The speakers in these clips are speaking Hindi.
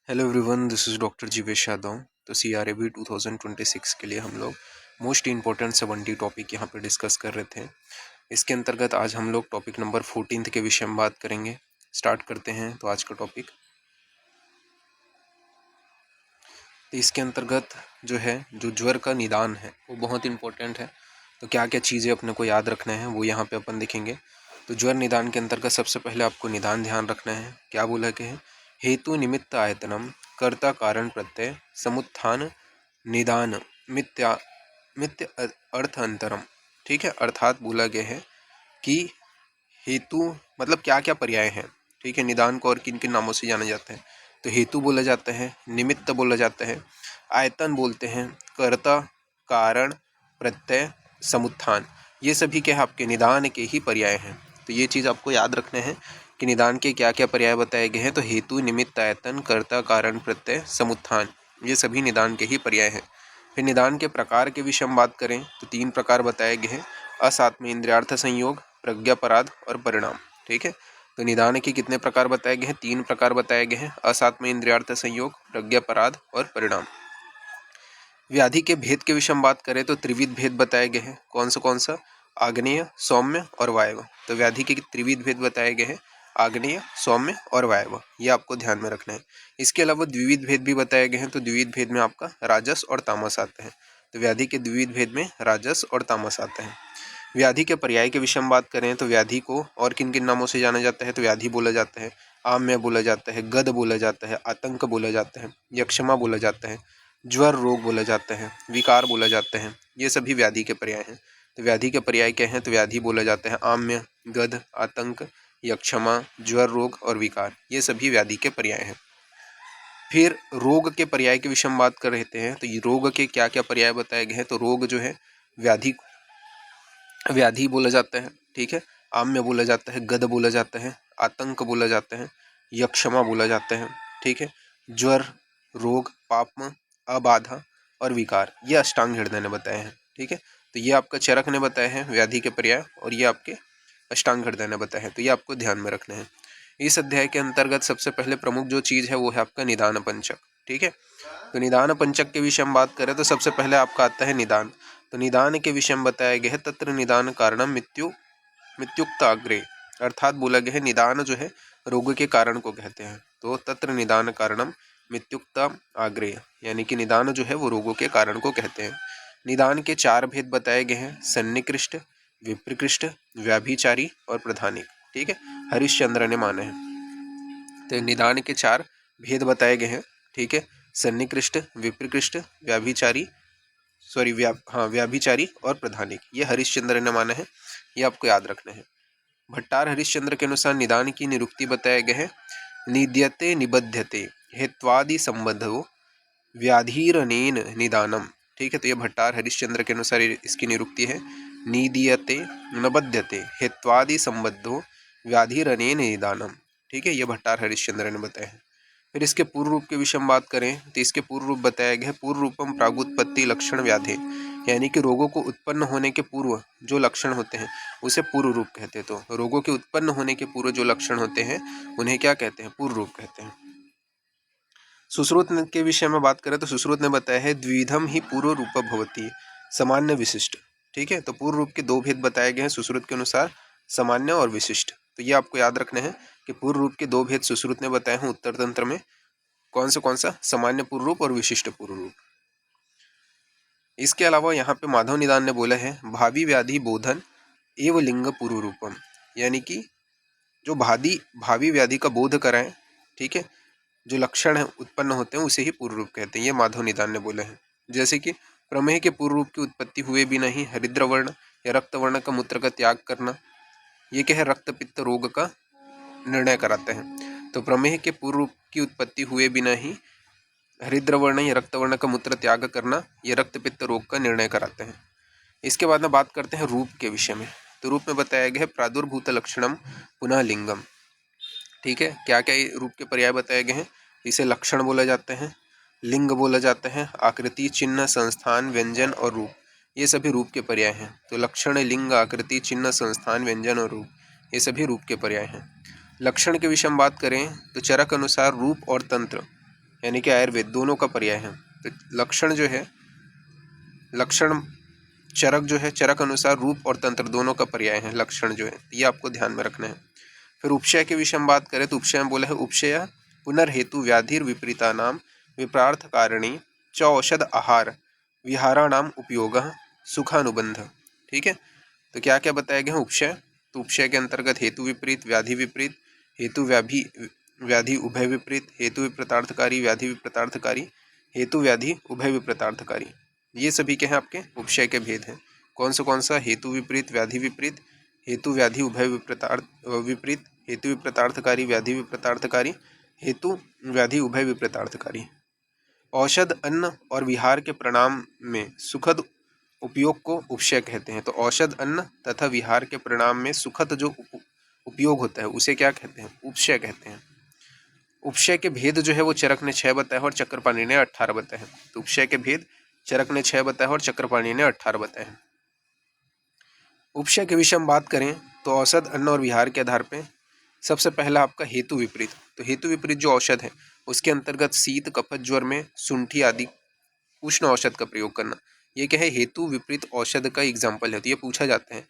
Hello everyone, this is doctor Jivesh Yadav. तो CRAB 2026 के लिए हम लोग मोस्ट इम्पोर्टेंट 70 टॉपिक यहाँ पे डिस्कस कर रहे थे। इसके अंतर्गत आज हम लोग टॉपिक नंबर 14 के विषय में बात करेंगे। स्टार्ट करते हैं तो आज का टॉपिक। तो इसके अंतर्गत जो ज्वर का निदान है वो बहुत इम्पोर्टेंट है। तो क्या क्या चीज़ें अपने को याद रखना है वो यहाँ पे अपन देखेंगे। तो ज्वर निदान के अंतर्गत सबसे पहले आपको निदान ध्यान रखना है। क्या बोला कि है हेतु निमित्त आयतनम कर्ता कारण प्रत्यय समुत्थान निदान मिथ्या मिथ्य अर्थ अंतरम। ठीक है, अर्थात बोला गया है कि हेतु मतलब क्या क्या पर्याय हैं। ठीक है, निदान को और किन किन नामों से जाना जाता है। तो हेतु बोला जाता है, निमित्त बोला जाता है, आयतन बोलते हैं, कर्ता कारण प्रत्यय समुत्थान। ये सभी क्या है आपके निदान के ही पर्याय हैं। तो ये चीज़ आपको याद रखना है कि निदान के क्या क्या पर्याय बताए गए हैं। तो हेतु निमित्त आयतन कर्ता कारण प्रत्यय समुत्थान ये सभी निदान के ही पर्याय हैं। फिर निदान के प्रकार के विषय में बात करें तो 3 प्रकार बताए गए हैं, असात्म इंद्रियार्थ संयोग, प्रज्ञापराध और परिणाम। ठीक है, तो निदान के कितने प्रकार बताए गए हैं? 3 प्रकार बताए गए हैं, असात्म इंद्रियार्थ संयोग, प्रज्ञापराध और परिणाम। व्याधि के भेद के विषय में बात करें तो त्रिविध भेद बताए गए हैं। कौन सा? आग्नेय, सौम्य और वायव्य। तो व्याधि के त्रिविध भेद बताए गए हैं, आग्नेय, सौम्य और वायव्य। ये आपको ध्यान में रखना है। इसके अलावा द्विविध भेद भी बताए गए हैं। तो द्विविध भेद में आपका राजस और तामस आते हैं। तो व्याधि के द्विविध भेद में राजस और तामस आते हैं। व्याधि के पर्याय के विषय में बात करें तो व्याधि को और किन किन नामों से जाना जाता है। तो व्याधि बोला जाता है, आम्य बोला जाता है, गद बोला जाता है, आतंक बोला जाता है, यक्षमा बोला जाता है, ज्वर रोग बोला जाता है, विकार बोला जाता है। ये सभी व्याधि के पर्याय हैं। तो व्याधि के पर्याय क्या हैं? तो व्याधि बोला जाता है आम्य, गद, आतंक, यक्षमा, ज्वर रोग और विकार। ये सभी व्याधि के पर्याय हैं। फिर रोग के पर्याय के विषय में बात कर रहे हैं। तो ये रोग के क्या क्या पर्याय बताए गए हैं। तो रोग जो है व्याधि बोला जाता है। ठीक है, आम्य बोला जाता है, गद बोला जाता है, आतंक बोला जाता है, यक्षमा बोला जाता है। ठीक है, ज्वर रोग, पापम, अबाधा और विकार ये अष्टांग हृदय ने बताए हैं। ठीक है, तो ये आपका चरक ने बताए हैं व्याधि के पर्याय, और ये आपके अष्टांग हृदय ने बताए हैं। तो ये आपको ध्यान में रखना है। इस अध्याय के अंतर्गत सबसे पहले प्रमुख जो चीज़ है वो है आपका निदान पंचक। ठीक है, तो निदान पंचक के विषय में बात करें तो सबसे पहले आपका आता है निदान। तो निदान के विषय में बताया गया है तत्र निदान कारणम मृत्युक्ताग्रे। अर्थात बोला गया है निदान जो है रोग के कारण को कहते हैं। तो तत्र निदान कारणम मृत्युक्ता आग्रे, यानी कि निदान जो है वो रोगों के कारण को कहते हैं। निदान के 4 भेद बताए गए हैं, सन्निकृष्ट, विप्रकृष्ट, व्याभिचारी और प्रधानिक। ठीक है, हरिश्चंद्र ने माने हैं। तो निदान के 4 भेद बताए गए हैं। ठीक है, सन्निकृष्ट, विप्रकृष्ट, व्याभिचारी और प्रधानिक। ये हरिश्चंद्र ने माना है, ये आपको याद रखना है। भट्टार हरिश्चंद्र के अनुसार निदान की निरुक्ति बताए गए हैं, निद्यते निबध्यते हेत्वादि संबंधो व्याधिरनेन निदानम। ठीक है, तो ये भट्टार हरिश्चंद्र के अनुसार इसकी निरुक्ति है, निदीयते नबध्यते हेत्वादि संबद्धो व्याधिरनेन निदानम। ठीक है, ये भट्टार हरिश्चंद्र ने बताया है। फिर इसके पूर्व रूप के विषय में बात करें तो इसके पूर्व रूप बताया गया है, पूर्व रूपम प्रागुत्पत्ति लक्षण व्याधि, यानी कि रोगों को उत्पन्न होने के पूर्व जो लक्षण होते हैं उसे पूर्व रूप कहते हैं। तो रोगों के उत्पन्न होने के पूर्व जो लक्षण होते हैं उन्हें क्या कहते हैं? पूर्व रूप कहते हैं। सुश्रुत के विषय में बात करें तो सुश्रुत ने बताया है द्विधम ही पूर्व रूप भवती, सामान्य विशिष्ट। ठीक है, तो पूर्व रूप के 2 भेद बताए गए हैं सुश्रुत के अनुसार, सामान्य और विशिष्ट। तो ये आपको याद रखना है कि पूर्व रूप के 2 भेद सुश्रुत ने बताए हैं उत्तर तंत्र में। कौन सा? सामान्य पूर्व रूप और विशिष्ट पूर्व रूप। इसके अलावा यहाँ पे माधव निदान ने बोला है भावी व्याधि बोधन एवं लिंग पूर्व रूपम, यानी कि जो भावी व्याधि का बोध कराएं। ठीक है, जो लक्षण है उत्पन्न होते हैं उसे ही पूर्व रूप कहते हैं। ये माधव निदान ने बोले हैं। जैसे कि प्रमेह के पूर्व रूप की उत्पत्ति हुए भी नहीं हरिद्र वर्ण या रक्त वर्ण का मूत्र का त्याग करना, ये क्या है? रक्त पित्त रोग का निर्णय कराते हैं। तो प्रमेह के पूर्व रूप की उत्पत्ति हुए बिना ही हरिद्र वर्ण या रक्त वर्ण का मूत्र त्याग करना, ये रक्त पित्त रोग का निर्णय कराते हैं। इसके बाद में बात करते हैं रूप के विषय में। तो रूप में बताया गया है प्रादुर्भूत लक्षणम पुनः लिंगम। ठीक है, क्या क्या रूप के पर्याय बताए गए हैं? इसे लक्षण बोला जाता है, लिंग बोला जाता है, आकृति, चिन्ह, संस्थान, व्यंजन और रूप, ये सभी रूप के पर्याय हैं। तो लक्षण, लिंग, आकृति, चिन्ह, संस्थान, व्यंजन और रूप, ये सभी रूप के पर्याय हैं। लक्षण के विषय में बात करें तो चरक अनुसार रूप और तंत्र, यानी कि आयुर्वेद दोनों का पर्याय है। तो लक्षण जो है, लक्षण चरक जो है, चरक अनुसार रूप और तंत्र दोनों का पर्याय है लक्षण जो है, ये आपको ध्यान में रखना है। फिर उपशय के विषय में बात करें तो उपशय में बोला है उपशय पुनर्हेतु व्याधिर विपरीता नाम विप्रार्थ कारणी च औषध आहार विहाराणाम उपयोग सुखानुबंध। ठीक है, तो क्या क्या बताया गया है उपशय। तो उपशय के अंतर्गत हेतु विपरीत, व्याधि विपरीत, हेतु व्याधि उभय विपरीत, हेतु विपरीतार्थकारी, व्याधि विपरीतार्थकारी, हेतु व्याधि उभय विपरीतार्थकारी, ये सभी के हैं आपके उपशय के भेद हैं। कौन सा हेतु विपरीत, व्याधि विपरीत, हेतु व्याधि उभय विपरीत, हेतु विपरीतार्थकारी, व्याधि विपरीतार्थकारी, हेतु व्याधि उभय विपरीतार्थकारी। औषध, अन्न और विहार के परिणाम में सुखद उपयोग को उपशय कहते हैं। तो औषध, अन्न तथा विहार के परिणाम में सुखद जो उपयोग होता है उसे क्या कहते हैं, उपशय कहते हैं। उपशय के भेद जो है वो चरक ने 6 बताया और चक्रपाणि ने 18 बताए हैं। तो उपशय के भेद चरक ने 6 बताया और चक्रपाणि ने 18 बताए हैं। उपशय के विषय में बात करें तो औषध, अन्न और विहार के आधार पर सबसे पहला आपका हेतु विपरीत। तो हेतु विपरीत जो औषध है उसके अंतर्गत शीत, कफत, ज्वर में शुंठी आदि उष्ण औषध का प्रयोग करना, ये क्या है, हेतु विपरीत औषध का एग्जाम्पल है। तो ये पूछा जाता है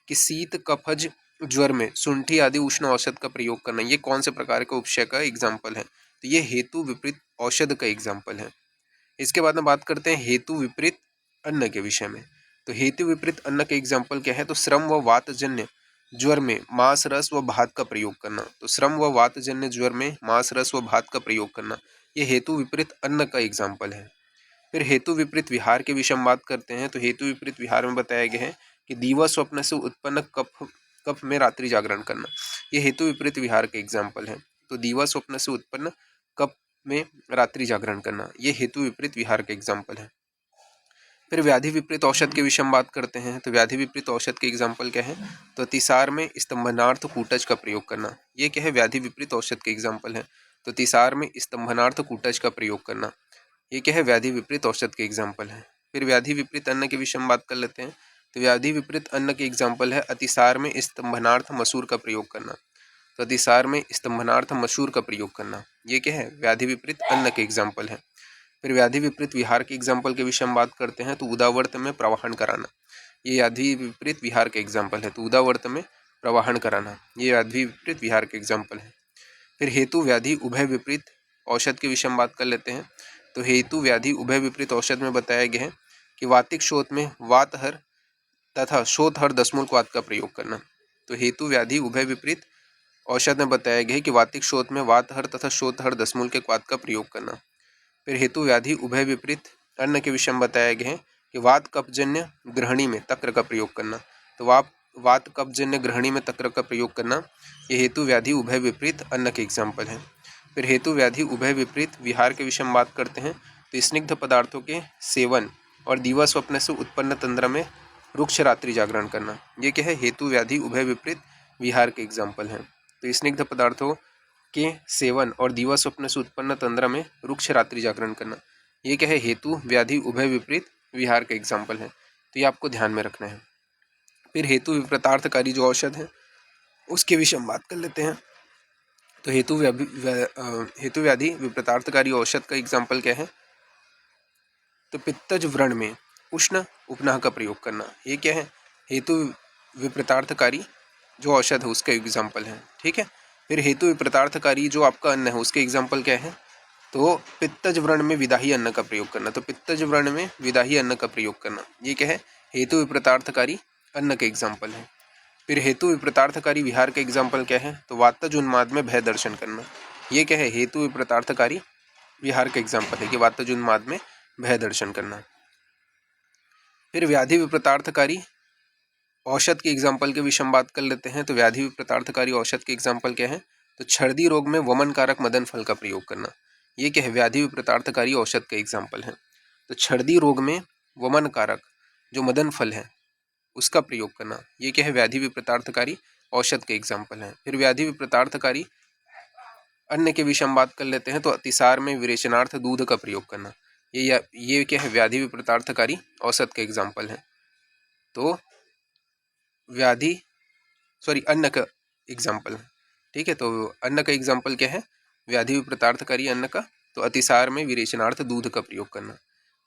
कि शीत, कफज, ज्वर में शुंठी आदि उष्ण औषध का प्रयोग करना, ये कौन से प्रकार का उपशय का एग्जाम्पल है। तो ये हेतु विपरीत औषध का एग्जाम्पल है। इसके बाद में बात करते हैं हेतु विपरीत अन्न के विषय में। तो हेतु विपरीत अन्न के एग्जाम्पल क्या है, तो श्रम व वातजन्य ज्वर में मांस, रस व भात का प्रयोग करना। तो श्रम व वातजन्य ज्वर में मांस, रस व भात का प्रयोग करना, ये हेतु विपरीत अन्न का एग्जाम्पल है। फिर हेतु विपरीत विहार के विषय में बात करते हैं। तो हेतु विपरीत विहार में बताया गया है कि दीवा स्वप्न से उत्पन्न कफ में रात्रि जागरण करना, ये हेतु विपरीत विहार के एग्जाम्पल है। तो दीवा स्वप्न से उत्पन्न कफ में रात्रि जागरण करना, ये हेतु विपरीत विहार के एग्जाम्पल है। फिर व्याधि विपरीत औषध के विषय में बात करते हैं। तो व्याधि विपरीत औषध के एग्जाम्पल क्या है, तो अतिसार में स्तंभनार्थ कूटज का प्रयोग करना, ये क्या है, व्याधि विपरीत औषध के एग्जाम्पल है। तो अतिसार में स्तंभनार्थ कूटज का प्रयोग करना, ये क्या है, व्याधि विपरीत औषध के एग्जाम्पल है। फिर व्याधि विपरीत अन्न के विषय में बात कर लेते हैं। तो व्याधि विपरीत अन्न के एग्जाम्पल है अतिसार में स्तंभनार्थ मसूर का प्रयोग करना। तो अतिसार में स्तंभनार्थ मसूर का प्रयोग करना, ये क्या है, व्याधि विपरीत अन्न के एग्जाम्पल है। फिर व्याधि विपरीत विहार के एग्जाम्पल के विषय में बात करते हैं। तो उदावर्त में प्रवाहन कराना, ये व्याधि विपरीत विहार के एग्जाम्पल है। तो उदावर्त में प्रवाहन कराना, ये व्याधि विपरीत विहार के एग्जाम्पल है। फिर हेतु व्याधि उभय विपरीत औषध के विषय में बात कर लेते हैं। तो हेतु व्याधि उभय विपरीत औषध में बताया गया है कि वातिक शोथ में वातहर तथा शोथहर दशमूल क्वाथ का प्रयोग करना। तो हेतु व्याधि उभय विपरीत औषध में बताया गया है कि वातिक शोथ में वातहर तथा शोथहर दशमूल के क्वाथ का प्रयोग करना। फिर हेतु व्याधि उभय विपरीत अन्न के विषय में बताया गया है कि वात कफजन्य ग्रहणी में तक्र का प्रयोग करना। तो वात कफजन्य ग्रहणी में तक्र का प्रयोग करना, ये हेतु व्याधि उभय विपरीत अन्न के एग्जाम्पल है। फिर हेतु व्याधि उभय विपरीत विहार के विषय में बात करते हैं। तो स्निग्ध पदार्थों के सेवन और दीवा स्वप्न से उत्पन्न तंद्रा में रुक्ष रात्रि जागरण करना, ये क्या है, हेतु व्याधि उभय विपरीत विहार के एग्जाम्पल हैं। तो स्निग्ध पदार्थों के सेवन और दीवा स्वप्न से उत्पन्न तंद्रा में रुक्ष रात्रि जागरण करना, ये क्या है, हेतु व्याधि उभय विपरीत विहार के एग्जाम्पल है। तो ये आपको ध्यान में रखना है। फिर हेतु विपरीतार्थकारी जो औषध है उसके विषय में बात कर लेते हैं। तो हेतु व्याधि विपरीतार्थकारी औषध का एग्जाम्पल क्या है, तो पित्तज व्रण में उष्ण उपनाह का प्रयोग करना, ये क्या है, हेतु विपरीतार्थकारी जो औषध है उसका एग्जाम्पल है। ठीक है, फिर हेतु विपरीतार्थकारी जो आपका अन्न है उसके एग्जाम्पल क्या है, तो पित्तज व्रण में विदाही अन्न का प्रयोग करना। तो पित्तज व्रण में विदाही अन्न का प्रयोग करना, ये क्या है, हेतु विपरीतार्थकारी अन्न के एग्जाम्पल है। फिर हेतु विपरीतार्थकारी विहार के एग्जाम्पल क्या है, तो वातज उन्माद में भय दर्शन करना, ये क्या है, हेतु विपरीतार्थकारी विहार के एग्जाम्पल है कि वातज उन्माद में भय दर्शन करना। फिर व्याधि विपरीतार्थकारी औषध के एग्जाम्पल के विषय में बात कर लेते हैं। तो व्याधि विपरीतार्थकारी औषध के एग्जाम्पल क्या है, तो छर्दी रोग में वमन कारक मदन फल का प्रयोग करना, ये क्या है, व्याधि विपरीतार्थकारी औषध का एग्जाम्पल है। तो छर्दी रोग में वमन कारक जो मदन फल है उसका प्रयोग करना, ये क्या है, व्याधि विपरीतार्थकारी औषध के एग्जाम्पल है। फिर व्याधि विपरीतार्थकारी अन्न के विषय में बात कर लेते हैं। तो अतिसार में विरेचनार्थ दूध का प्रयोग करना, ये क्या है, व्याधि विपरीतार्थकारी औषध के एग्जाम्पल है। तो अन्न का एग्जाम्पल है। ठीक है, तो अन्न का एग्जाम्पल क्या है, व्याधि विपरीतार्थकारी अन्न का तो अतिसार में विरेचनार्थ दूध का प्रयोग करना।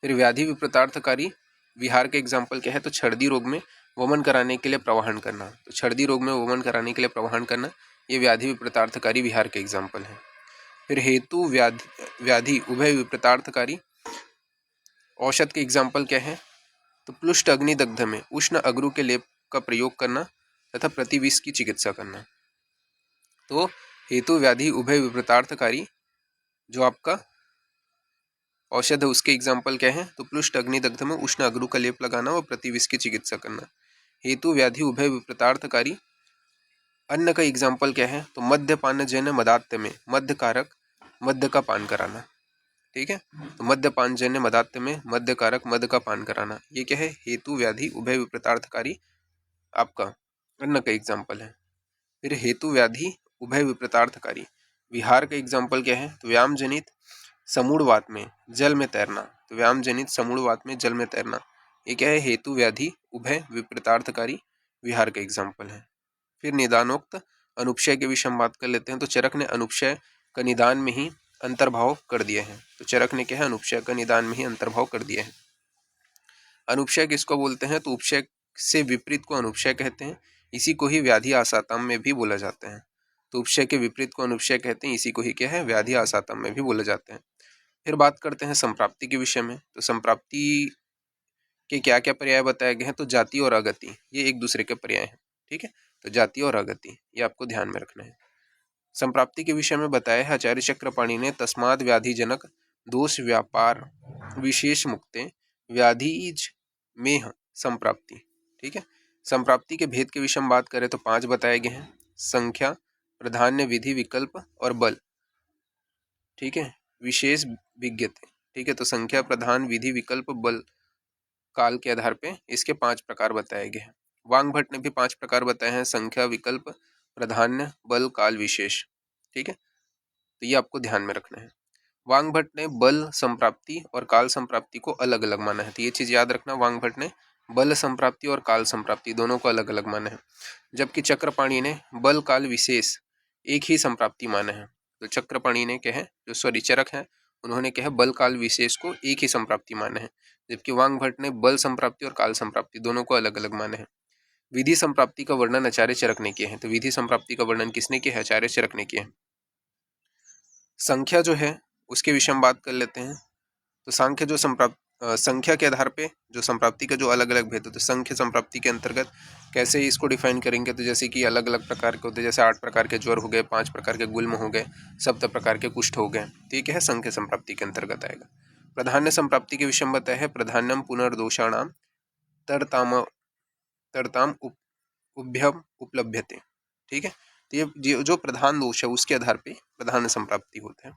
फिर व्याधि विपरीतार्थकारी विहार के एग्जाम्पल क्या है, तो छर्दी रोग में वमन कराने के लिए प्रवाहन करना। तो छर्दी रोग में वमन कराने के लिए प्रवाहन करना, ये व्याधि विपरीतार्थकारी विहार के एग्जाम्पल हैं। फिर हेतु व्याधि उभय विपरीतार्थकारी औषध के एग्जाम्पल क्या है, तो प्लुष्ट अग्निदग्ध में उष्ण अगरू के लेप का प्रयोग करना तथा प्रतिविष की चिकित्सा करना। तो हेतु व्याधि उभय विपरीतार्थकारी जो आपका औषध है उसके एग्जाम्पल क्या है, तो प्लुष्ट अग्निदग्ध में उष्ण अगरू का लेप लगाना व प्रतिविष की चिकित्सा करना। हेतु व्याधि उभय विपरीतार्थकारी अन्न का एग्जाम्पल क्या है, तो मद्यपान जन्य मदात्य में मद्य कारक मद्य का पान कराना। ठीक है, तो मद्यपान जन्य मदात्य में मद्य कारक मद्य का पान कराना, ये क्या है, हेतु व्याधि उभय विपरीतार्थकारी आपका अन्न का एग्जाम्पल है। फिर हेतु व्याधि उभय विपरीतार्थकारी विहार का एग्जाम्पल क्या है, तो व्यायाम जनित समूढ़वात में जल में तैरना। तो व्यायाम जनित समूढ़वात में जल में तैरना, ये क्या है, हेतु व्याधि उभय विपरीतार्थकारी विहार का एग्जाम्पल है। फिर निदानोक्त अनुपशय के विषय हम बात कर लेते हैं। तो चरक ने अनुपशय का निदान में ही अंतर्भाव कर दिए हैं। तो चरक ने क्या है, अनुपशय का निदान में ही अंतर्भाव कर दिए हैं। अनुपशय किसको बोलते हैं, तो उपशय से विपरीत को अनुपशय कहते हैं, इसी को ही व्याधि आसातम में भी बोला जाता है। तो उपशय के विपरीत को अनुपशय कहते हैं, इसी को ही क्या है, व्याधि आसातम में भी बोले जाते हैं। फिर बात करते हैं संप्राप्ति के विषय में। तो संप्राप्ति के क्या क्या पर्याय बताए गए हैं, तो जाति और अगति ये एक दूसरे के पर्याय हैं। ठीक है, तो जाति और अगति ये आपको ध्यान में रखना है। संप्राप्ति के विषय में बताया है आचार्य चक्रपाणि ने, तस्माद व्याधिजनक दोष व्यापार विशेष मुक्ते व्याधिज में संप्राप्ति। ठीक है, संप्राप्ति के भेद के विषय में बात करें तो 5 बताए गए हैं, संख्या, प्राधान्य, विधि, विकल्प और बल। ठीक है, विशेष विज्ञते। ठीक है, तो संख्या, प्रधान, विधि, विकल्प, बल काल के आधार पे इसके 5 प्रकार बताए गए हैं। वांग भट्ट ने भी 5 प्रकार बताए हैं, संख्या, विकल्प, प्राधान्य, बल, काल, विशेष। ठीक है, तो ये आपको ध्यान में रखना है। वांग भट्ट ने बल संप्राप्ति और काल संप्राप्ति को अलग अलग माना है, तो ये चीज याद रखना, वांग भट्ट ने बल संप्राप्ति और काल संप्राप्ति दोनों को अलग अलग माना है। जबकि चक्रपाणि ने बल काल विशेष एक ही संप्राप्ति माना है। तो चक्रपाणि ने क्या है, जो सॉरी चरक है, उन्होंने क्या है, बल काल विशेष को एक ही संप्राप्ति माना है। जबकि वांग भट्ट ने बल संप्राप्ति और काल संप्राप्ति दोनों को अलग अलग माना है। विधि संप्राप्ति का वर्णन आचार्य चरक ने किया है। तो विधि संप्राप्ति का वर्णन किसने किया है, आचार्य चरक ने किया है। संख्या जो है उसके विषय में बात कर लेते हैं। तो सांख्य जो संख्या के आधार पे जो संप्राप्ति का जो अलग अलग भेद होते हैं, संख्य संप्राप्ति के अंतर्गत कैसे इसको डिफाइन करेंगे, तो जैसे कि अलग अलग प्रकार के होते हैं, जैसे 8 प्रकार के ज्वर हो गए, 5 प्रकार के गुल्म हो गए, 7 प्रकार के कुष्ठ हो गए। ठीक है, संख्य संप्राप्ति के अंतर्गत आएगा। प्राधान्य संप्राप्ति के विषय में बताया है, प्राधान्यम पुनर्दोषाणाम तरताम उभ्यम उपलभ्यते। ठीक है, तो ये जो प्रधान दोष है उसके आधार पे प्रधान संप्राप्ति होता है।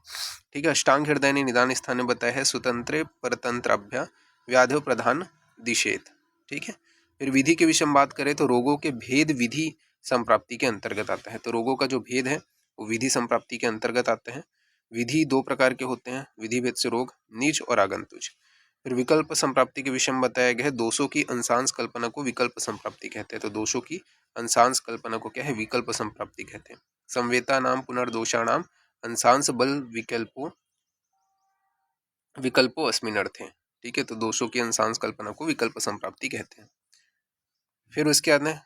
ठीक है, अष्टांग हृदय ने निदान स्थान में बताया है, स्वतंत्र परतंत्राभ्या व्याधो प्रधान दिशेत। ठीक है, फिर विधि के विषय में बात करें तो रोगों के भेद विधि संप्राप्ति के अंतर्गत आता है। तो रोगों का जो भेद है वो विधि संप्राप्ति के अंतर्गत आते हैं। विधि 2 प्रकार के होते हैं, विधि भेद से रोग, निज और आगंतुज। फिर विकल्प संप्राप्ति के विषय में बताया गया है, दोषों की अंशांश कल्पना को विकल्प संप्राप्ति कहते हैं। तो दोषों की अंशांश कल्पना को क्या है, विकल्प संप्राप्ति कहते हैं। संवेता नाम पुनर्दोषाणाम अंशांश बल विकल्पो अस्मिन् अर्थे। ठीक है, तो दोषों की अंशांश कल्पना को विकल्प संप्राप्ति कहते हैं। फिर उसके बाद में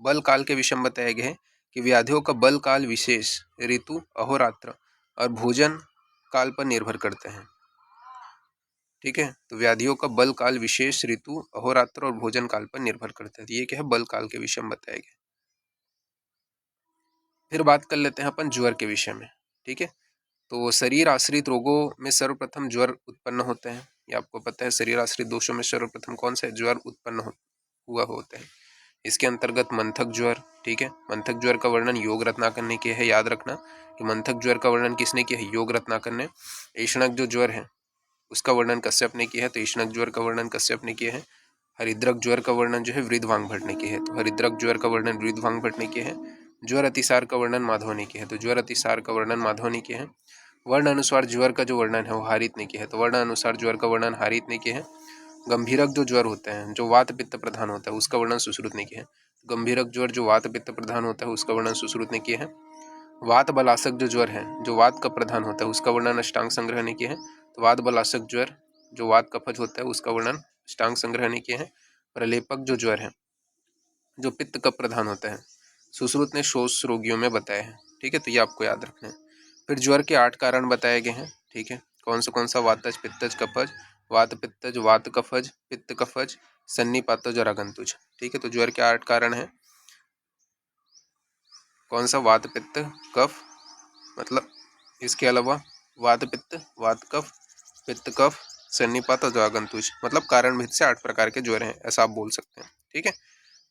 बल काल के विषय में बताया गया है कि व्याधियों का बल काल विशेष ऋतु, अहोरात्र और भोजन काल पर निर्भर करते हैं। ठीक है, तो व्याधियों का बल काल विशेष ऋतु, अहोरात्र और भोजन काल पर निर्भर करता है। ये क्या है, बल काल के विषय में बताया गया। फिर बात कर लेते हैं अपन ज्वर के विषय में। ठीक है, तो शरीर आश्रित रोगों में सर्वप्रथम ज्वर उत्पन्न होते हैं। ये आपको पता है, शरीर आश्रित दोषों में सर्वप्रथम कौन सा ज्वर उत्पन्न हुआ होता है। इसके अंतर्गत मंथक ज्वर। ठीक है, मंथक ज्वर का वर्णन योग रत्नाकर ने किया है। याद रखना कि मंथक ज्वर का वर्णन किसने किया है, योग रत्नाकर ने। ऐषणक जो ज्वर है उसका वर्णन कश्यप ने किया है। तो ऐषणक ज्वर का वर्णन कश्यप ने किया है। हरिद्रक ज्वर का वर्णन जो है वृद्धवांग भट्ट ने किया है। तो हरिद्रक ज्वर का वर्णन वृद्धवांग भट्ट ने किया है। ज्वर अतिसार का वर्णन माधव ने किया है। तो ज्वर अतिसार का वर्णन माधव ने किया है। वर्ण अनुसार ज्वर का जो वर्णन है वो हारित ने किया है। तो वर्ण अनुसार ज्वर का वर्णन हारित ने किया है। गंभीरक जो ज्वर होता है, जो वात पित्त प्रधान होता है, उसका वर्णन सुश्रुत ने किया है। गंभीरक ज्वर जो वात पित्त प्रधान होता है उसका वर्णन सुश्रुत ने किया है। वात बलासक जो ज्वर है, जो वात का प्रधान होता है, उसका वर्णन अष्टांग संग्रह ने किया है। तो वात बलासक ज्वर जो वात कफज होता है उसका वर्णन अष्टांग संग्रह ने किया है। प्रलेपक जो ज्वर है जो पित्त का प्रधान होता है, सुश्रुत ने शोष रोगियों में बताया है। ठीक है, तो ये आपको याद रखना है। फिर ज्वर के 8 कारण बताए गए हैं। ठीक है, कौन सा वातज, पित्तज, कफज, वात पित्तज, वात कफज, पित्त कफज, सन्निपातज और आगंतुज। ठीक है, तो ज्वर के 8 कारण है। कौन सा? वात पित्त कफ, मतलब इसके अलावा वात पित्त, वात कफ, पित्त कफ, सन्निपात और आगंतुज, मतलब कारण भेद से 8 प्रकार के ज्वर हैं, ऐसा आप बोल सकते हैं। ठीक है,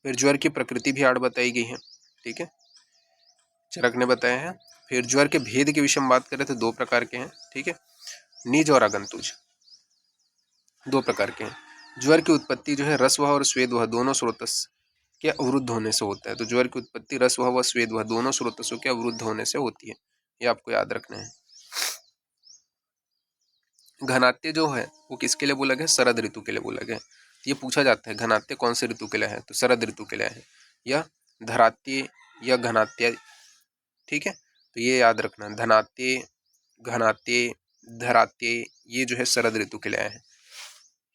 फिर ज्वर की प्रकृति भी 8 बताई गई है। ठीक है, चरक ने बताया है। फिर ज्वर के भेद के विषय में बात करें तो 2 प्रकार के हैं। ठीक है, निज और आगंतुज 2 प्रकार के हैं। ज्वर की उत्पत्ति जो है रसवह और स्वेदवह दोनों स्रोतस के अवरुद्ध होने से होता है। तो ज्वर की उत्पत्ति रसवह व स्वेदवह दोनों स्रोतसों के अवरुद्ध होने से होती है, ये आपको याद रखना है। घनात्य जो है वो किसके लिए बोला गया? शरद ऋतु के लिए बोला गया। ये पूछा जाता है घनात्य कौन से ऋतु के लिए है, तो शरद ऋतु के लिए है। या धरात्य या घनात्य। ठीक है, तो ये याद रखना, धनात्य, घनात्य, धरात्य, ये जो है शरद ऋतु के लिए है।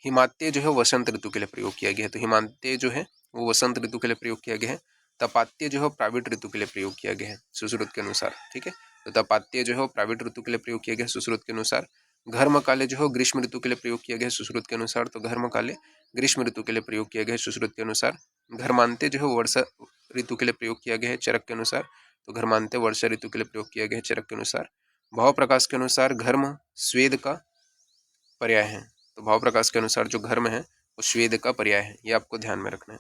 हिमात्य जो है वसंत ऋतु के लिए प्रयोग किया गया है, तो हिमांत्य जो है वो वसंत ऋतु के लिए प्रयोग किया गया है। तपात्य जो है प्राविट ऋतु के लिए प्रयोग किया गया है सुश्रुत के अनुसार। ठीक है, तो तपात्य जो है वो प्राविट ऋतु के लिए प्रयोग किया गया है सुश्रुत के अनुसार। घर्मकाले जो है ग्रीष्म ऋतु के लिए प्रयोग किया गया है सुश्रुत के अनुसार, तो घर्मकाले ग्रीष्म ऋतु के लिए प्रयोग किया गया है सुश्रुत के अनुसार। घर्मांत्य जो है वर्षा ऋतु के लिए प्रयोग किया गया है चरक के अनुसार, तो घर्मांत्य वर्षा ऋतु के लिए प्रयोग किया गया है चरक के अनुसार। भाव प्रकाश के अनुसार घर्म स्वेद का पर्याय है, तो भाव प्रकाश के अनुसार जो घर्म है वो स्वेद का पर्याय है, ये आपको ध्यान में रखना है।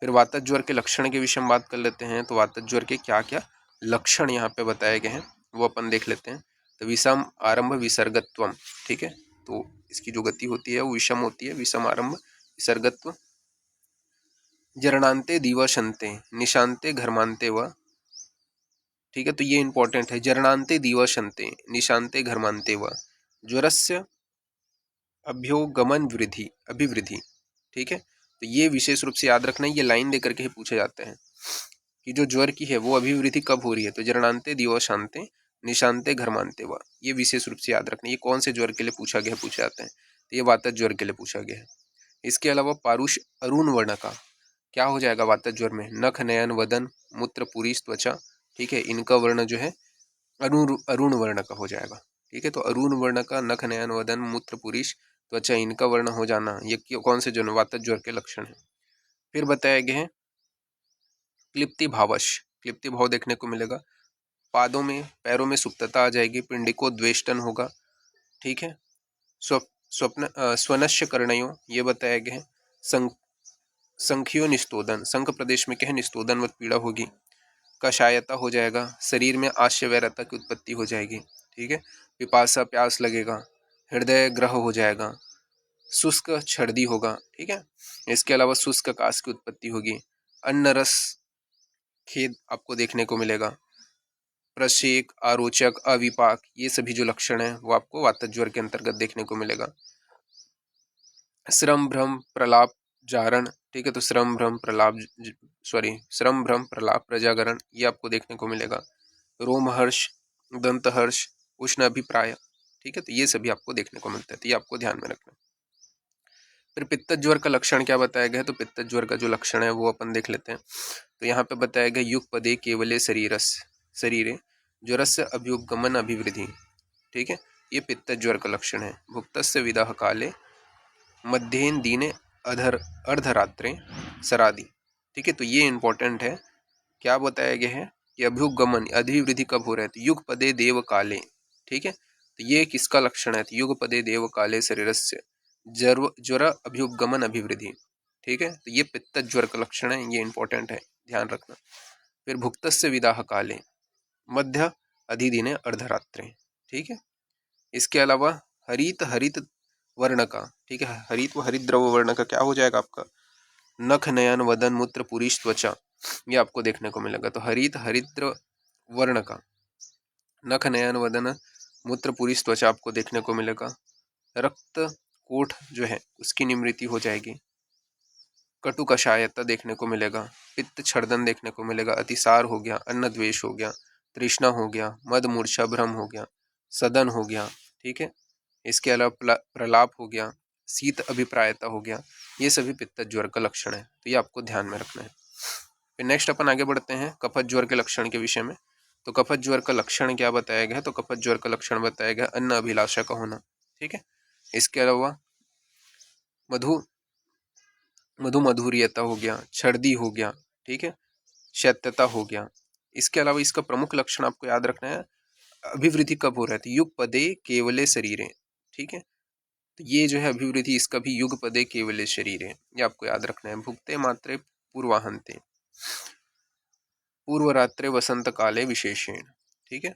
फिर वातज ज्वर के लक्षण के विषय में बात कर लेते हैं। तो वातज ज्वर के क्या क्या लक्षण यहाँ पे बताए गए हैं वो अपन देख लेते हैं। तो विषम आरंभ विसर्गत्वम। ठीक है, तो इसकी जो गति होती है वो विषम होती है, विषम आरंभ विसर्गत्व। जरणांते दिवशंते निशांते घर्मांते व। ठीक है, तो ये इंपॉर्टेंट है, जरणांते दिवशंते निशांते घर्मांते व ज्वरस्य अभ्योगमन वृद्धि अभिवृद्धि। ठीक है, तो ये विशेष रूप से याद रखना है, ये लाइन देकर के ही पूछा जाता है कि जो ज्वर की है वो अभिवृद्धि कब हो रही है, तो जरणांते दिवशांते निशांते घर्मांते व, ये विशेष रूप से याद रखना है। ये कौन से ज्वर के लिए पूछा गया, पूछा जाता है, तो ये वातज ज्वर के लिए पूछा गया है। इसके अलावा पारुष अरुण वर्ण का क्या हो जाएगा वातज ज्वर में? नख नयन वदन मूत्र पुरीश त्वचा। ठीक है, इनका वर्ण जो है अरुण वर्ण का हो जाएगा। ठीक है, तो अरुण वर्ण का नख नयन वदन मूत्र पुरीश त्वचा इनका वर्ण हो जाना, ये कौन से ज्वर? वातज ज्वर के लक्षण है। फिर बताया गया है क्लिप्ति भावश, क्लिप्ति भाव देखने को मिलेगा, पादों में पैरों में सुप्तता आ जाएगी, पिंडिको द्वेष्टन होगा। ठीक है, स्वप्न स्वनश्य कर्णयो ये बताया गया है। संख्यो निस्तोदन, संख प्रदेश में क्या है निस्तोदन व पीड़ा होगी। कषायता हो जाएगा, शरीर में आश्य वैरता की उत्पत्ति हो जाएगी। ठीक है, पिपासा प्यास लगेगा, हृदय ग्रह हो जाएगा, शुष्क छर्दी होगा। ठीक है, इसके अलावा शुष्क काश की उत्पत्ति होगी, अन्न रस खेद आपको देखने को मिलेगा, प्रशेक आरोचक अविपाक, ये सभी जो लक्षण है वो आपको वातज ज्वर के अंतर्गत देखने को मिलेगा। श्रम भ्रम प्रलाप जारण। ठीक है, तो श्रम भ्रम प्रलाप प्रजागरण ये आपको देखने को मिलेगा। रोमहर्ष, दंतहर्ष, उष्ण अभिप्राय। ठीक है, तो ये सभी आपको देखने को मिलता है, तो ये आपको ध्यान में रखना। फिर पित्त ज्वर का लक्षण क्या बताया गया है, तो पित्त ज्वर का जो लक्षण है वो अपन देख लेते हैं। तो यहाँ पे बताया गया युगपदे केवले शरीरे ज्वरस्य अभ्युगमन अभिवृद्धि। ठीक है, ये पित्त ज्वर का लक्षण है। भुक्तस्य विदाह काले मध्येन दिने अर्धरात्रे सरादि। ठीक है, तो ये इंपॉर्टेंट है, क्या बताया गया है कि अभ्युगमन अधिवृद्धि कब हो रहा है, तो युग पदे देव काले। ठीक है, तो ये किसका लक्षण है, तो युग पदे देव काले शरीरस्य ज्वर अभ्युगमन अभिवृद्धि। ठीक है, तो ये पित्त ज्वर का लक्षण है, ये इंपॉर्टेंट है, ध्यान रखना। फिर भुक्तस्य विदाह काले मध्य अधिदिने अर्धरात्रे। ठीक है, इसके अलावा हरित वर्ण का, ठीक है, हरित व हरित द्रव वर्ण का क्या हो जाएगा आपका? नख नयन वदन मूत्र पुरीश त्वचा, ये आपको देखने को मिलेगा। तो हरिद्र वर्ण का नख नयन वदन मूत्र पुरीश त्वचा आपको देखने को मिलेगा। रक्त कोठ जो है उसकी निमृति हो जाएगी, कटु कषायता देखने को मिलेगा, पित्त छर्दन देखने को मिलेगा, अतिसार हो गया, अन्न द्वेष हो गया, तृष्णा हो गया, मद मूर्छा भ्रम हो गया, सदन हो गया, ठीक है। इसके अलावा प्रलाप हो गया, शीत अभिप्रायता हो गया, ये सभी पित्त ज्वर का लक्षण है, तो ये आपको ध्यान में रखना है। फिर नेक्स्ट अपन आगे बढ़ते हैं कफत ज्वर के लक्षण के विषय में। तो कफत ज्वर का लक्षण क्या बताया गया है, तो कफत ज्वर का लक्षण बताया गया अन्न अभिलाषा का होना, ठीक है। इसके अलावा मधु मधुरियता हो गया, छर्दी हो गया, ठीक है, शैत्यता हो गया। इसके अलावा इसका प्रमुख लक्षण आपको याद रखना है, अभिवृद्धि कब हो रहा है, युग पदे केवले शरीरे, ठीक है। तो ये जो है अभिवृद्धि इसका भी युग पदे केवले शरीरे, ये आपको याद रखना है। भुक्ते मात्रे पूर्वाहंते, पूर्व रात्रे वसंत काले विशेषण, ठीक है।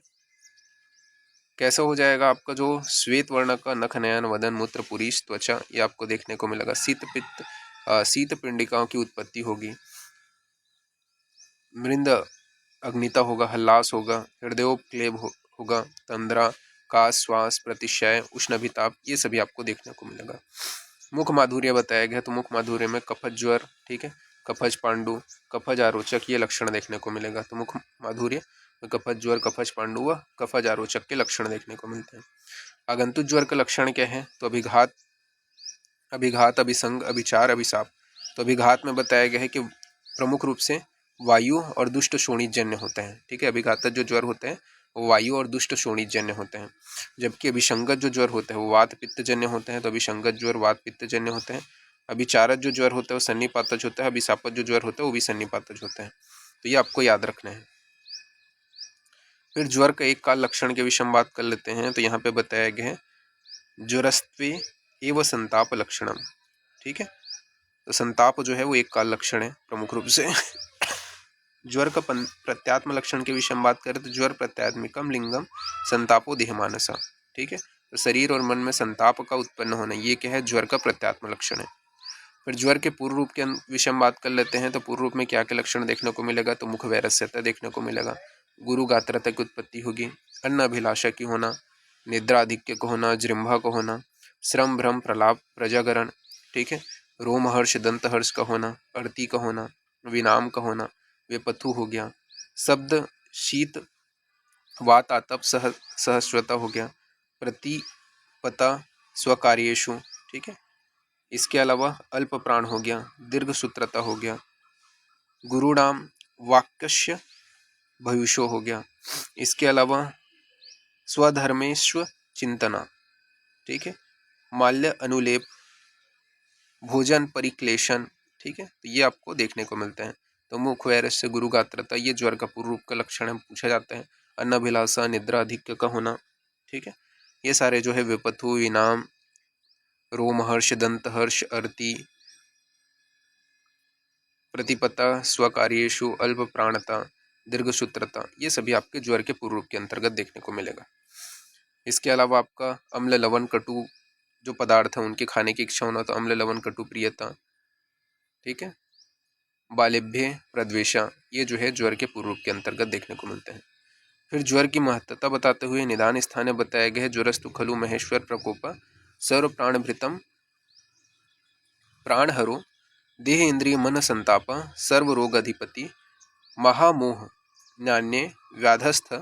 कैसा हो जाएगा आपका जो श्वेत वर्ण का नख नयन वदन मूत्र पुरीश त्वचा, ये आपको देखने को मिलेगा। शीत पिंडिकाओं की उत्पत्ति होगी, मृंद अग्निता होगा, हल्लास होगा, हृदयोपक्लेब होगा, तंद्रा, काश, श्वास, प्रतिशय, उष्णभिताप, ये सभी आपको देखने को मिलेगा। मुख माधुर्य बताया गया, तो मुख माधुर्य में कफज ज्वर, ठीक है, कफज पांडु, कफज आरोचक, ये लक्षण देखने को मिलेगा। तो मुख माधुर्य में कफज ज्वर, कफज पांडु व कफज आरोचक के लक्षण देखने को मिलते हैं। आगंतुक ज्वर का लक्षण क्या है, तो अभिघात, अभिसंग, अभिचार, अभिशाप। तो अभिघात में बताया गया है कि प्रमुख रूप से वायु और दुष्ट शोणितजन्य होते हैं, ठीक है। अभिघातक जो ज्वर होते हैं वो वायु और दुष्ट शोणितजन्य होते हैं, जबकि अभिसंगत जो ज्वर होते हैं वो वात पित्तजन्य होते हैं। तो अभिसंगत ज्वर वात पित्तजन्य होते हैं। अभिचारक जो ज्वर होता है वो सन्निपातज होता है, अभिशापक जो ज्वर होता है वो भी सन्निपातज होता है। तो ये आपको याद रखना है। फिर ज्वर का एक काल लक्षण के विषय में बात कर लेते हैं। तो यहाँ पे बताया गया है ज्वरस्त्वे एवं संताप लक्षणम, ठीक है। तो संताप जो है वो एक काल लक्षण है प्रमुख रूप से। ज्वर का प्रत्यात्म लक्षण के विषय में बात करें तो ज्वर प्रत्यात्मिकम लिंगम संतापो देहमानसा, ठीक है। तो शरीर और मन में संताप का उत्पन्न होना, ये क्या है, ज्वर का प्रत्यात्म लक्षण है। फिर ज्वर के पूर्व रूप के विषय में बात कर लेते हैं। तो पूर्व रूप में क्या क्या लक्षण देखने को मिलेगा, तो मुख वैरस्यता देखने को मिलेगा, गुरु गात्रता की उत्पत्ति होगी, अन्न अभिलाषा की होना, निद्रा आधिक्य को होना, जृंभा को होना, श्रम भ्रम प्रलाप प्रजागरण, ठीक है, रोमहर्ष दंत हर्ष का होना, अर्ति का होना, विनाम का होना, वेपथु हो गया, शब्द शीत वात आतप सहस्रता हो गया, प्रतिपता स्वकार्येषु, ठीक है। इसके अलावा अल्प प्राण हो गया, दीर्घ सूत्रता हो गया, गुरुणाम वाक्यस्य भविष्यो हो गया। इसके अलावा स्वधर्मेश्व चिंतना, ठीक है, माल्य अनुलेप, भोजन परिक्लेशन, ठीक है। तो ये आपको देखने को मिलते हैं। तो मुख वैरस से गुरु गात्रता, ये ज्वर का पूर्व रूप का लक्षण है, पूछा जाता है। अन्नाभिलाषा, निद्रा अधिक्य का होना, ठीक है। ये सारे जो है विपथु, विनाम, रोमहर्ष, दंतहर्ष, अर्ति, प्रतिपता, स्वकार्येषु, अल्प प्राणता, दीर्घसूत्रता, ये सभी आपके ज्वर के पूर्व रूप के अंतर्गत देखने को मिलेगा। इसके अलावा आपका अम्ल लवण कटु जो पदार्थ है उनके खाने की इच्छा होना, तो अम्ल लवण कटु प्रियता, ठीक है, बालिभ्य प्रद्वेषा, ये जो है ज्वर के पूर्व रूप के अंतर्गत देखने को मिलते हैं। फिर ज्वर की महत्ता बताते हुए निदान स्थान बताया गया है ज्वरस्तु खलु महेश्वर प्रकोप सर्व प्राणभृतम प्राणहरो देह इंद्रिय मन संताप सर्व रोग अधिपति महामोह नान्य व्याधस्थ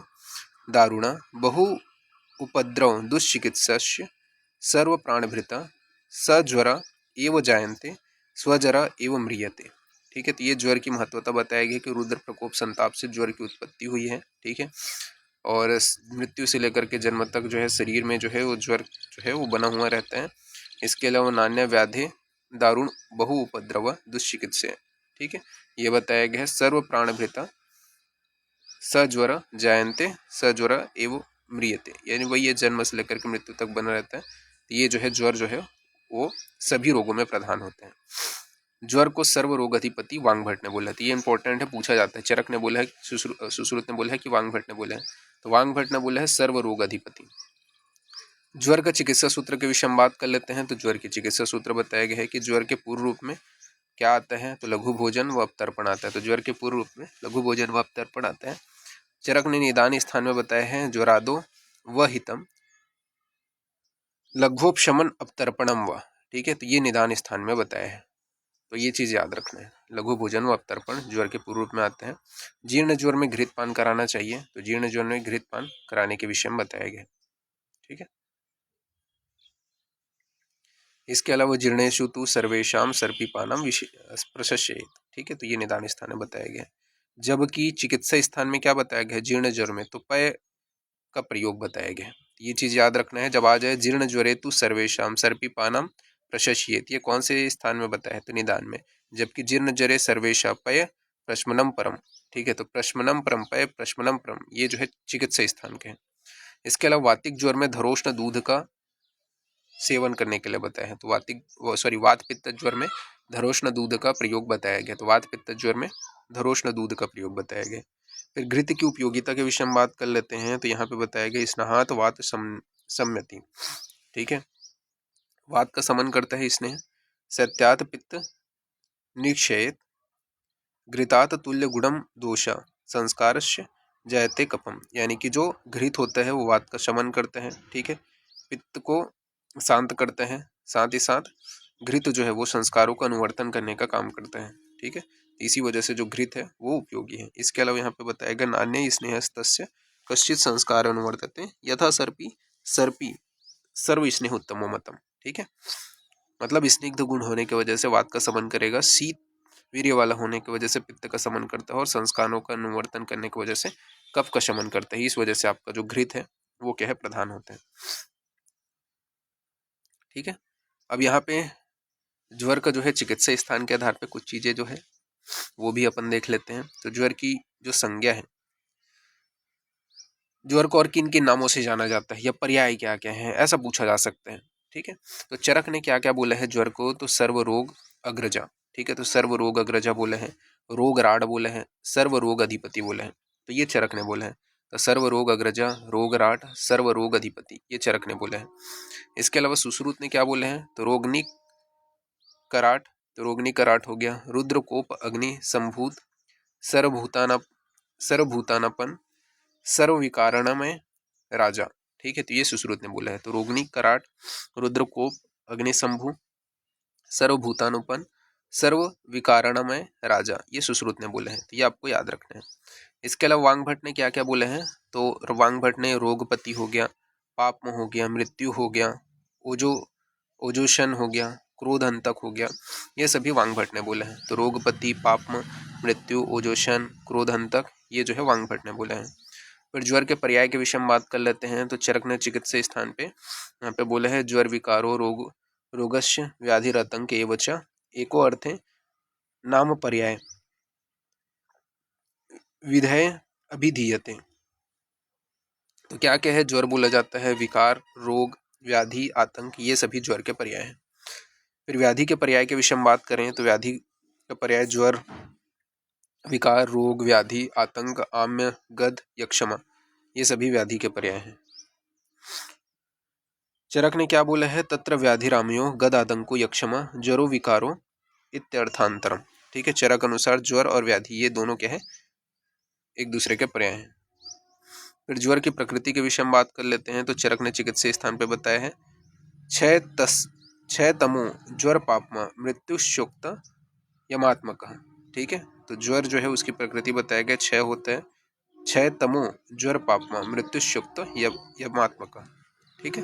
दारुण बहु उपद्रव दुश्चिकित्स्य सर्व प्राणभृता सज्वर एव जायन्ते स्वजरा एव म्रियते, ठीक है। तो ये ज्वर की महत्वता बताया गया कि रुद्र प्रकोप संताप से ज्वर की उत्पत्ति हुई है, ठीक है। और मृत्यु से लेकर के जन्म तक जो है शरीर में जो है वो ज्वर जो है वो बना हुआ रहता है। इसके अलावा नान्य व्याधि दारुण बहु उपद्रव दुश्चिकित्स्य, ठीक है। ये बताया गया है सर्व प्राणभृता सज्वर जायन्ते सज्वर एवं म्रियते, यानी वही ये जन्म से लेकर के मृत्यु तक बना रहता है। तो ये जो है ज्वर जो है वो सभी रोगों में प्रधान होते हैं। ज्वर को सर्व रोग अधिपति वांग भट्ट ने बोला था, ये इंपॉर्टेंट है, पूछा जाता है। चरक ने बोला है, सुश्रुत ने बोला है कि वांग भट्ट ने बोला है, तो वांग भट्ट ने बोला है सर्व रोग अधिपति। ज्वर का चिकित्सा सूत्र के विषय में बात कर लेते हैं। तो ज्वर की चिकित्सा सूत्र बताया गया है कि ज्वर के पूर्व रूप में क्या आता है, तो लघु भोजन व अपतर्पण आता है। तो ज्वर के पूर्व रूप में लघु भोजन व अपतर्पण आता है। चरक ने निदान स्थान में बताया है ज्वरादो व हितम लघ्वोपशमन अपतर्पणम व, ठीक है। तो ये निदान स्थान में बताया है। तो ये चीज़ याद रखना है। लघु भोजन व अवतर्पण ज्वर के पूर्व रूप में आते हैं। जीर्ण ज्वर में घृत पान कराना चाहिए, तो जीर्ण ज्वर में घृत पान कराने के विषय में बताया गया। ठीक है। इसके अलावा जीर्णेषु तु सर्वेषां सर्पीपानम प्रशस्येत। ठीक है, तो ये निदान स्थान में बताया गया। जबकि चिकित्सा स्थान में क्या बताया गया है, जीर्ण ज्वर में तो पय का प्रयोग बताया गया है। ये चीज याद रखना है। जब आ जाए जीर्ण ज्वरे तु सर्वेषां सर्पीपानम प्रशस्येत, ये कौन से स्थान में बताया है, तो निदान में। जबकि जीर्ण ज्वरे सर्वेषा पय प्रश्मनम परम। ठीक है, तो प्रश्मनम परम पय प्रश्मनम परम ये जो है चिकित्सा स्थान के हैं। इसके अलावा वातिक ज्वर में धरोष्ण दूध का सेवन करने के लिए बताया है, तो वात पित्त ज्वर में धरोष्ण दूध का प्रयोग बताया गया। तो वात पित्त ज्वर में धरोष्ण दूध का प्रयोग बताया गया। फिर घृत की उपयोगिता के विषय में बात कर लेते हैं, तो यहाँ पे बताया गया स्नाहात वात सम्यति। ठीक है, वात का समन करता है स्नेह, सत्यात पित्त निक्षयेत, घृतात तुल्य गुणम दोषा संस्कारस्य जयते कपम। यानी कि जो घृत होता है वो वात का शमन करते हैं। ठीक है, पित्त को शांत करते हैं, साथ ही साथ घृत जो है वो संस्कारों का अनुवर्तन करने का काम करता है। ठीक है, इसी वजह से जो घृत है वो उपयोगी है। इसके अलावा यहाँ पे बताया गया नान्य स्नेहस्तस्य कश्चित संस्कार अनुवर्तते यथा सर्पी सर्पी सर्व स्नेह उत्तमो मतम। ठीक है, मतलब स्निग्ध गुण होने की वजह से वात का समन करेगा, शीत वीर्य वाला होने की वजह से पित्त का समन करता है, और संस्कारों का अनुवर्तन करने की वजह से कफ का शमन करता है। इस वजह से आपका जो घृत है वो क्या है, प्रधान होता है। ठीक है, अब यहाँ पे ज्वर का जो है चिकित्सा स्थान के आधार पे कुछ चीजें जो है वो भी अपन देख लेते हैं। तो ज्वर की जो संज्ञा है, ज्वर को और किन किन नामों से जाना जाता है या पर्याय क्या क्या है, ऐसा पूछा जा सकता है। ठीक है, तो चरक ने क्या क्या बोला है ज्वर को, तो सर्व रोग अग्रजा। ठीक है, तो सर्व रोग अग्रजा बोले हैं, रोग राड बोले हैं, सर्व रोग अधिपति बोले हैं। तो ये चरक ने बोले हैं। तो सर्व रोग अग्रजा, रोग राड, सर्व रोग अधिपति, ये चरक ने बोले हैं। इसके अलावा सुश्रुत ने क्या बोले हैं, तो रोगनी कराट, तो रोगनी कराट हो गया, रुद्र कोप अग्नि संभूत सर्वभूताना सर्वभूतानापन सर्व विकारण में राजा। ठीक है, तो ये सुश्रुत ने बोला है। तो रोगनी कराट, रुद्रकोप, अग्निशंभु, सर्वभूतानुपन, सर्व विकारण में राजा, ये सुश्रुत ने बोले हैं। तो ये आपको याद रखना है। इसके अलावा वांग भट्ट ने क्या क्या बोले हैं, तो वांग भट्ट ने रोगपति हो गया, पापम हो गया, मृत्यु हो गया, ओजो ओजोशन हो गया, क्रोधहंतक हो गया, ये सभी वांग भट्ट ने बोले हैं। तो रोगपति, पापम, मृत्यु, ओजोशन, क्रोधहंतक, ये जो है वांग भट्ट ने बोले हैं। फिर ज्वर के पर्याय के विषय में बात कर लेते हैं। तो चरक ने चिकित्सा स्थान पे यहाँ पे बोले हैं ज्वर विकारो रोग रोगस्य व्याधिरतंक एवच एको अर्थे नाम पर्याय विधेय अभिधीयते। तो क्या क्या है, ज्वर बोला जाता है, विकार, रोग, व्याधि, आतंक, ये सभी ज्वर के पर्याय हैं। फिर व्याधि के पर्याय के विषय में बात करें तो व्याधि का पर्याय ज्वर, विकार, रोग, व्याधि, आतंक, आम्य, गद, यक्षमा, ये सभी व्याधि के पर्याय हैं। चरक ने क्या बोला है, तत्र व्याधिरामयो गद आतंको यक्षमा ज्वरो विकारो इत्यर्थांतरम। ठीक है, चरक अनुसार ज्वर और व्याधि ये दोनों क्या है, एक दूसरे के पर्याय हैं। फिर ज्वर की प्रकृति के विषय में बात कर लेते हैं। तो चरक ने चिकित्सा स्थान पे बताया है क्षय तमो ज्वर पापमा मृत्युशोक्त यमात्मक। ठीक है, तो ज्वर जो है उसकी प्रकृति बताया गया, क्षय होता है, क्षय तमो ज्वर पापमा मृत्युशोक्त यमात्मक। ठीक है,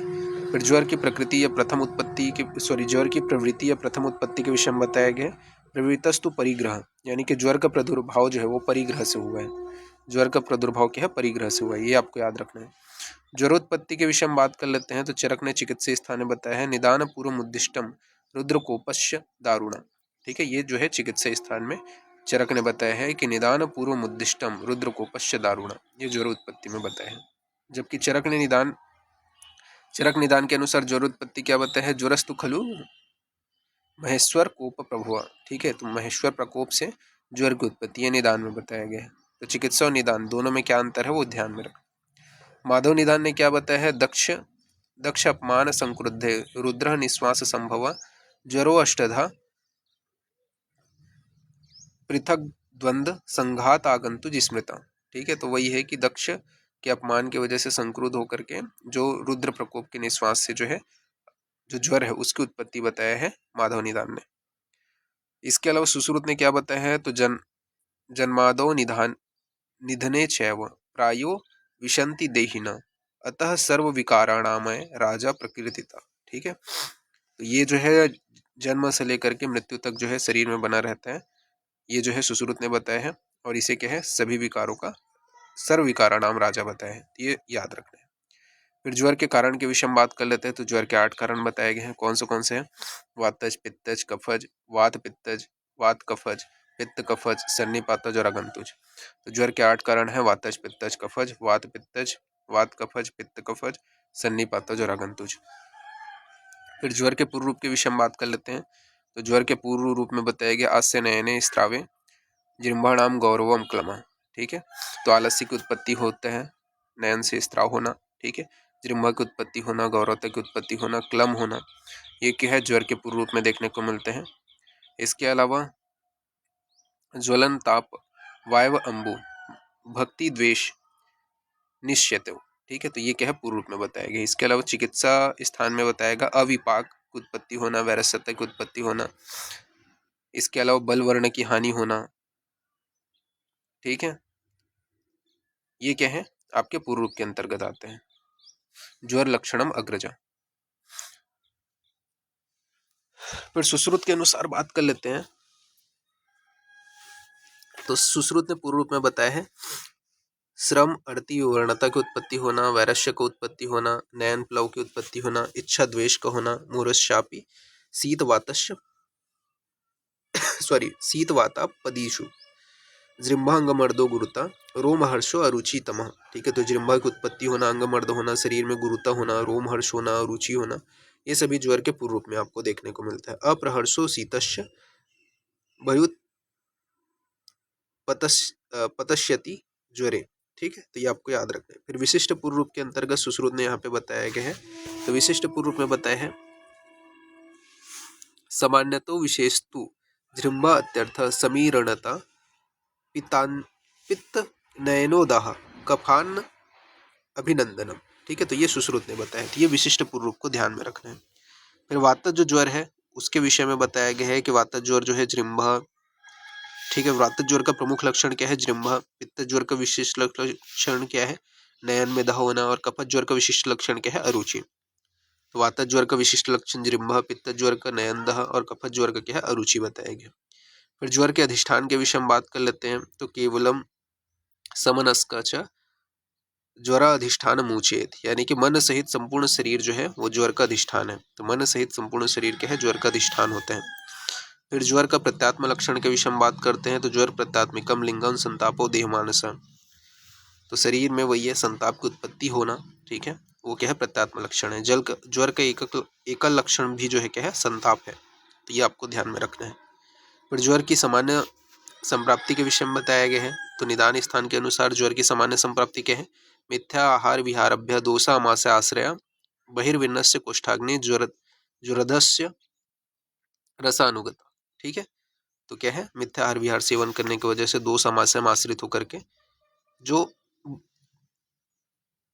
फिर ज्वर की प्रकृति या प्रथम उत्पत्ति की ज्वर की प्रवृत्ति या प्रथम उत्पत्ति के विषय में बताया गया प्रवृत्तस्तु परिग्रह, यानी कि ज्वर का प्रादुर्भाव जो है वो परिग्रह से हुआ है। ज्वर का प्रादुर्भाव क्या है, परिग्रह से हुआ है, ये आपको याद रखना है। ज्वरोत्पत्ति के विषय में बात कर लेते हैं। तो चरक ने चिकित्सा स्थान में बताया है निदान पूर्व उद्दिष्टम रुद्रकोपस्य दारुणा। ठीक है, ये जो है चिकित्सा स्थान में चरक ने बताया है कि निदान पूर्व उद्दिष्टम रुद्रकोपस्य दारुणा, ये ज्वरोत्पत्ति में बताया है। जबकि चरक निदान के अनुसार ज्वरोत्पत्ति क्या बताया है, ज्वरस्तु खलु महेश्वर कोप प्रभुआ। ठीक है, तो महेश्वर प्रकोप से ज्वर की उत्पत्ति ये निदान में बताया गया है। तो चिकित्सा और निदान दोनों में क्या अंतर है वो ध्यान में रख। माधव निदान ने क्या बताया है, दक्ष अपमान संक्रुद्धे रुद्र निश्वास संभव ज्वरो अष्टधा पृथक द्वंद्व संघात आगंतु जिस्मृता। ठीक है, तो वही है कि दक्ष के अपमान की वजह से संक्रुद्ध होकर के जो रुद्र प्रकोप के निश्वास से जो है जो ज्वर है उसकी उत्पत्ति बताया है माधव निदान ने। इसके अलावा सुश्रुत ने क्या बताया है, तो जन्मादौ निधने चैव प्रायो विशन्ति देहिना अतः सर्व विकाराणामय राजा प्रकृतिता। ठीक है, तो ये जो है जन्म से लेकर के मृत्यु तक जो है शरीर में बना रहता है, ये जो है सुश्रुत ने बताया है, और इसे क्या है, सभी विकारों का सर्व विकाराणाम राजा बताया है, ये याद रखना है। फिर ज्वर के कारण के विषय में बात कर लेते हैं। तो ज्वर के 8 कारण बताए गए हैं। कौन से हैं? वातज, पित्तज, कफज, वात पित्तज, वात कफज, पित्त कफज, सन्निपातज और अगंतुज। तो ज्वर के 8 कारण है, वातज, पित्तज, कफज, वात पित्तज, वात कफज, पित्त कफज, सन्निपातज और अगंतुज। फिर ज्वर के पूर्व रूप के विषय में बात कर लेते हैं। तो ज्वर के पूर्व रूप में बताया गया आस्य नयने स्त्रावे जृंभाणाम गौरवम क्लमा। ठीक है, तो आलस्य की उत्पत्ति होते हैं नयन से स्त्राव होना। ठीक है, जृंभा की उत्पत्ति होना, गौरवता की उत्पत्ति होना, क्लम होना, ये क्या है, ज्वर के पूर्व रूप में देखने को मिलते हैं। इसके अलावा ज्वलन, ताप, वायव, अंबु, भक्ति, द्वेष, निश्चय। ठीक है, तो ये क्या है, पूर्व रूप में बताया गया। इसके अलावा चिकित्सा स्थान में बताएगा अविपाक की उत्पत्ति होना, वैरसत्य की उत्पत्ति होना, इसके अलावा बल वर्ण की हानि होना। ठीक है, ये क्या है, आपके पूर्व रूप के अंतर्गत आते हैं। ज्वर लक्षणम अग्रजा। फिर सुश्रुत के अनुसार बात कर लेते हैं। तो सुश्रुत ने पूर्व रूप में बताया है श्रम, अड़ती, वर्णता की उत्पत्ति होना, वैरस्य की उत्पत्ति होना, नयन प्लव की उत्पत्ति होना, इच्छा द्वेष का होना, मूरशापी, शीत वातस्य शीत वाता पदीशु, जृंभा अंगमर्दो गुरुता, रोमहर्षो अरुचि तमः। ठीक है, तो जृंभा की उत्पत्ति होना, अंगमर्द होना, शरीर में गुरुता होना, रोमहर्ष होना, अरुचि होना, ये सभी ज्वर के पूर्व रूप में आपको देखने को मिलता है। अप्रहर्षो शीतस्य भयुत पतश्यति ज्वरे। ठीक है, तो ये आपको याद रखना है। फिर विशिष्ट पूर्व रूप के अंतर्गत सुश्रुत ने यहाँ पे बताया गया है। तो विशिष्ट पूर्व रूप में बताया है सामान्यतो विशेषतु जृंभा अत्यर्थ समीरणता पित्त नयनोदाह कफान अभिनंदनम। ठीक है, तो ये सुश्रुत ने बताया। तो ये विशिष्ट पूर्व रूप को ध्यान में रखना है। फिर वातज जो ज्वर है उसके विषय में बताया गया है कि वातज ज्वर जो है जृंभा। ठीक है, वातज ज्वर का प्रमुख लक्षण क्या है, जृंभा। पित्त ज्वर का विशिष्ट लक्षण क्या है, नयन में दाह होना। और कफज ज्वर का विशिष्ट लक्षण क्या है, अरुचि। तो वातज ज्वर का विशिष्ट लक्षण जृंभा, पित्त ज्वर का नयन दाह और कफज ज्वर का क्या है, अरुचि बताया गया। फिर ज्वर के अधिष्ठान के विषय में बात कर लेते हैं। तो केवलम समनस्क ज्वरा अधिष्ठान मुचेत, यानी कि मन सहित संपूर्ण शरीर जो है वो ज्वर का अधिष्ठान है। तो मन सहित संपूर्ण शरीर क्या है, ज्वर का अधिष्ठान होते हैं। फिर ज्वर का प्रत्यात्म लक्षण के विषय में बात करते हैं। तो ज्वर प्रत्यात्मिकम लिंगम संतापो देहमानस। तो शरीर में वही है संताप की उत्पत्ति होना। ठीक है, वो क्या है, प्रत्यात्म लक्षण है। ज्वर का एकल लक्षण भी जो है क्या है, संताप है। तो ये आपको ध्यान में रखना है। फिर ज्वर की सामान्य संप्राप्ति के विषय में बताया गया है। तो निदान स्थान के अनुसार ज्वर की सामान्य संप्राप्ति क्या है, मिथ्या आहार विहारभ्य दोषा मास आश्रय बहिर्विन्नस्य कोष्ठाग्नि ज्वरधस्य रसानुगता। ठीक है, तो क्या है, मिथ्या आहार विहार सेवन करने की वजह से दो समास्य में आश्रित होकर के जो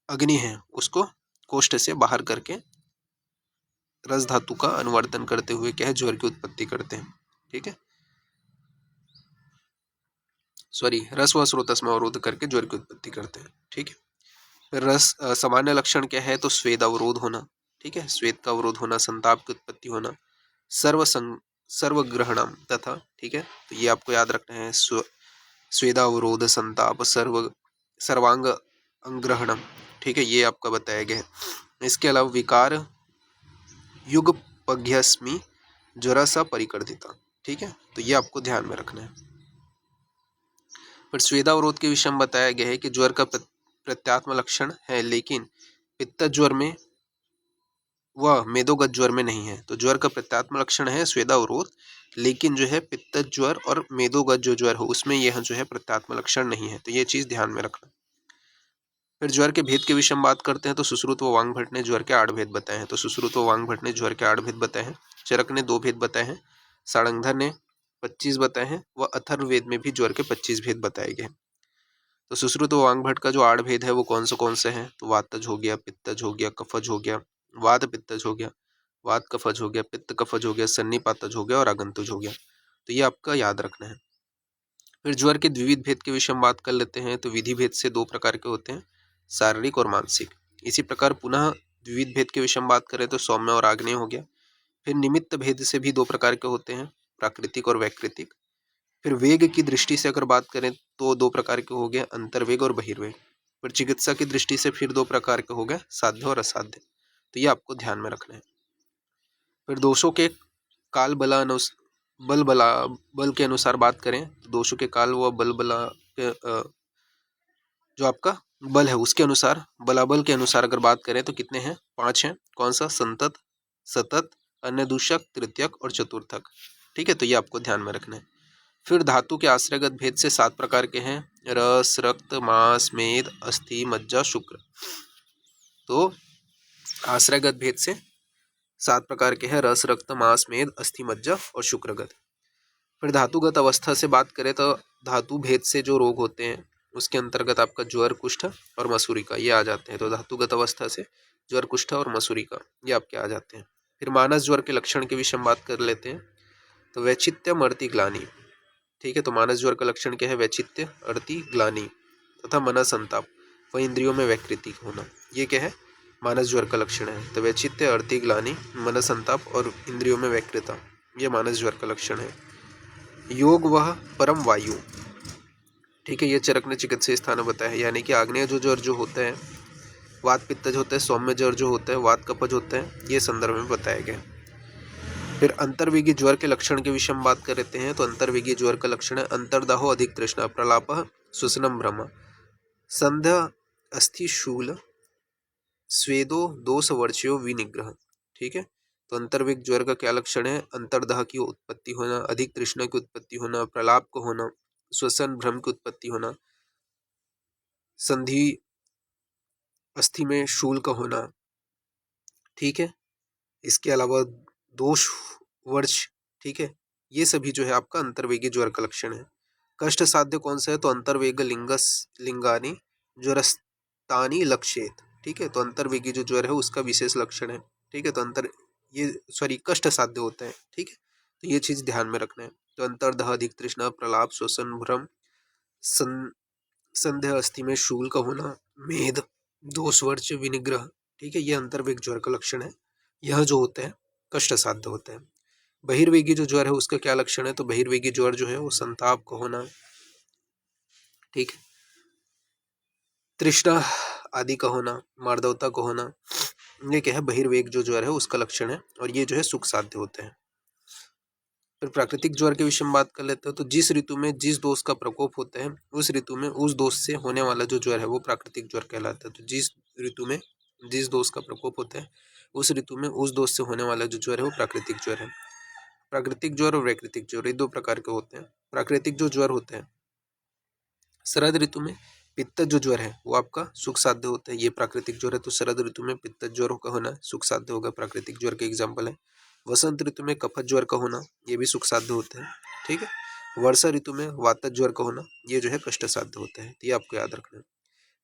अग्नि है उसको कोष्ठ से बाहर करके रस धातु का अनुवर्तन करते हुए क्या है, ज्वर की उत्पत्ति करते हैं। ठीक है, रस व स्रोतस में अवरोध करके ज्वर की उत्पत्ति करते हैं। ठीक है, फिर रस सामान्य लक्षण क्या है, तो स्वेद अवरोध होना। ठीक है, स्वेद का अवरोध होना, संताप की उत्पत्ति होना, सर्वग्रहणम तथा। ठीक है, तो ये आपको याद रखना है, स्वेदावरोध, संताप, सर्वांग अंग्रहणम। ठीक है, ये आपका बताया गया है। इसके अलावा विकार युगपज्ञस्मि ज्वरा सा परिकर्दिता। ठीक है, तो ये आपको ध्यान में रखना है। फिर स्वेदावरोध के विषय में बताया गया है कि ज्वर का प्रत्यात्म लक्षण है, लेकिन पित्त ज्वर में वह मेदोगत ज्वर में नहीं है। तो ज्वर का प्रत्यात्म लक्षण है स्वेदावरोध, लेकिन जो है पित्त ज्वर और मेदोगत जो ज्वर हो उसमें यह जो है प्रत्यात्म लक्षण नहीं है। तो ये चीज ध्यान में रखना। फिर ज्वर के भेद के विषय में बात करते हैं। तो सुश्रुत व वांग भट्ट ने ज्वर के 8 भेद बताए हैं। तो सुश्रुत व वांग भट्ट ने ज्वर के 8 भेद बताए हैं। चरक ने 2 भेद बताए हैं। सारंगधर ने 25 बताए हैं। व अथर्ववेद में भी ज्वर के 25 भेद बताए गए। तो सुश्रुत व वांग भट्ट का जो 8 भेद है वो कौन से हैं, तो वातज हो गया, पित्तज हो गया, कफज हो गया, वात पित्तज हो गया, वात कफज हो गया, पित्त कफज हो गया, सन्निपातज हो गया और आगंतुज हो गया। तो ये आपका याद रखना है। फिर ज्वर के द्विविध भेद के विषय में बात कर लेते हैं। तो विधि भेद से 2 प्रकार के होते हैं, शारीरिक और मानसिक। इसी प्रकार पुनः द्विविध भेद के विषय में बात करें तो सौम्य और आग्नेय हो गया। फिर निमित्त भेद से भी 2 प्रकार के होते हैं, प्राकृतिक और वैकृतिक। फिर वेग की दृष्टि से अगर बात करें तो 2 प्रकार के हो गए, अंतर्वेग और बहिर्वेग। फिर चिकित्सा की दृष्टि से फिर 2 प्रकार के हो गए, साध्य और असाध्य। तो ये आपको ध्यान में रखना है। फिर दोषों के काल बल के अनुसार बात करें तो दोषों के काल व बला के जो आपका बल है उसके अनुसार, बलाबल के अनुसार अगर बात करें तो कितने हैं, 5 हैं। कौन सा, संतत, सतत, अन्य दूषक, तृतीयक और चतुर्थक। ठीक है, तो ये आपको ध्यान में रखना है। फिर धातु के आश्रयगत भेद से 7 प्रकार के हैं, रस, रक्त, मांस, मेद, अस्थि, मज्जा, शुक्र। तो आश्रयगत भेद से 7 प्रकार के हैं, रस, रक्त, मांस, मेद, अस्थि, मज्जा और शुक्रगत। फिर धातुगत अवस्था से बात करें तो धातु भेद से जो रोग होते हैं उसके अंतर्गत आपका ज्वर, कुष्ठ और मसूरिका ये आ जाते हैं। तो धातुगत अवस्था से ज्वर, कुष्ठ और मसूरिका ये आपके आ जाते हैं। फिर मानस ज्वर के लक्षण के विषय में बात कर लेते हैं। तो वैचित्यम, अर्ति, ग्लानि। ठीक है, तो मानस ज्वर का लक्षण क्या है, वैचित्य, अर्ति, ग्लानि तथा मन संताप व इंद्रियों में वैकृति होना। ये क्या है, मानस ज्वर का लक्षण है। तो वैचित्य, अर्ति, ग्लानि, मन संताप और इंद्रियों में वैकृता, ये मानस ज्वर का लक्षण है। योग वह परम वायु। ठीक है, ये चरक ने चिकित्सीय स्थान बताया है, यानी कि आग्नेय जो ज्वर जो होता है, वात पित्तज होता है, सौम्य ज्वर जो होता है, वात कफज होता है, ये संदर्भ में बताया गया। फिर अंतर्वेगी ज्वर के लक्षण के विषय में बात कर लेते हैं। तो अंतर्वेगी ज्वर का लक्षण है अंतर्दाहो, अधिक तृष्णा, प्रलाप, श्वसनम भ्रम, संध्या, अस्थि शूल, स्वेदो, दोष वर्चयो, विनिग्रह। ठीक है, तो अंतर्वेग ज्वर का क्या लक्षण है, अंतर्दाह की उत्पत्ति होना, अधिक तृष्णा की उत्पत्ति होना, प्रलाप को होना, श्वसन भ्रम की उत्पत्ति होना, संधि अस्थि में शूल का होना। ठीक है, इसके अलावा दोष वर्ष। ठीक है, ये सभी जो है आपका अंतर्वेगी ज्वर का लक्षण है। कष्ट साध्य कौन सा है, तो अंतर्वेग लिंगानी ज्वरस्तानी लक्षेत। ठीक है, तो अंतर्वेगी जो ज्वर है उसका विशेष लक्षण है। ठीक है, तो कष्ट साध्य होता है। ठीक है, तो ये चीज ध्यान में रखना है। तो अंतर्दह, अधिक तृष्णा, प्रलाप, श्वसन भ्रम, संध्या अस्थि में शूल का होना, मेद, दोष वर्च, विनिग्रह। ठीक है, ये अंतर्वेग ज्वर का लक्षण है। यह जो होता है कष्ट साध्य होता है। बहिर्वेगी जो ज्वर है उसका क्या लक्षण है, तो बहिर्वेगी ज्वर जो है वो संताप का होना, ठीक है, तृष्णा आदि का होना, मार्दवता का होना, ये क्या है, बहिर्वेग जो ज्वर है उसका लक्षण है। और ये जो है सुख साध्य होते हैं। फिर प्राकृतिक ज्वर के विषय में बात कर लेते हैं। तो जिस ऋतु में जिस दोष का प्रकोप होता है उस ऋतु में उस दोष से होने वाला जो ज्वर है वो प्राकृतिक ज्वर कहलाता है। तो जिस ऋतु में जिस दोष का प्रकोप होता है उस ऋतु में उस दोष से होने वाला जो ज्वर है वो प्राकृतिक ज्वर है। प्राकृतिक ज्वर और वैकृतिक ज्वर ये 2 प्रकार के होते हैं। प्राकृतिक जो ज्वर होते हैं शरद ऋतु में पित्त जो ज्वर है वो आपका सुख साध्य होता है, ये प्राकृतिक ज्वर है। तो शरद ऋतु में पित्त ज्वर का होना सुख साध्य होगा, प्राकृतिक ज्वर के एग्जाम्पल है। वसंत ऋतु में कफत ज्वर का होना ये भी सुख साध्य होता है। ठीक है, वर्षा ऋतु में वातज ज्वर का होना ये जो है कष्ट साध्य होता है, तो ये आपको याद रखना है।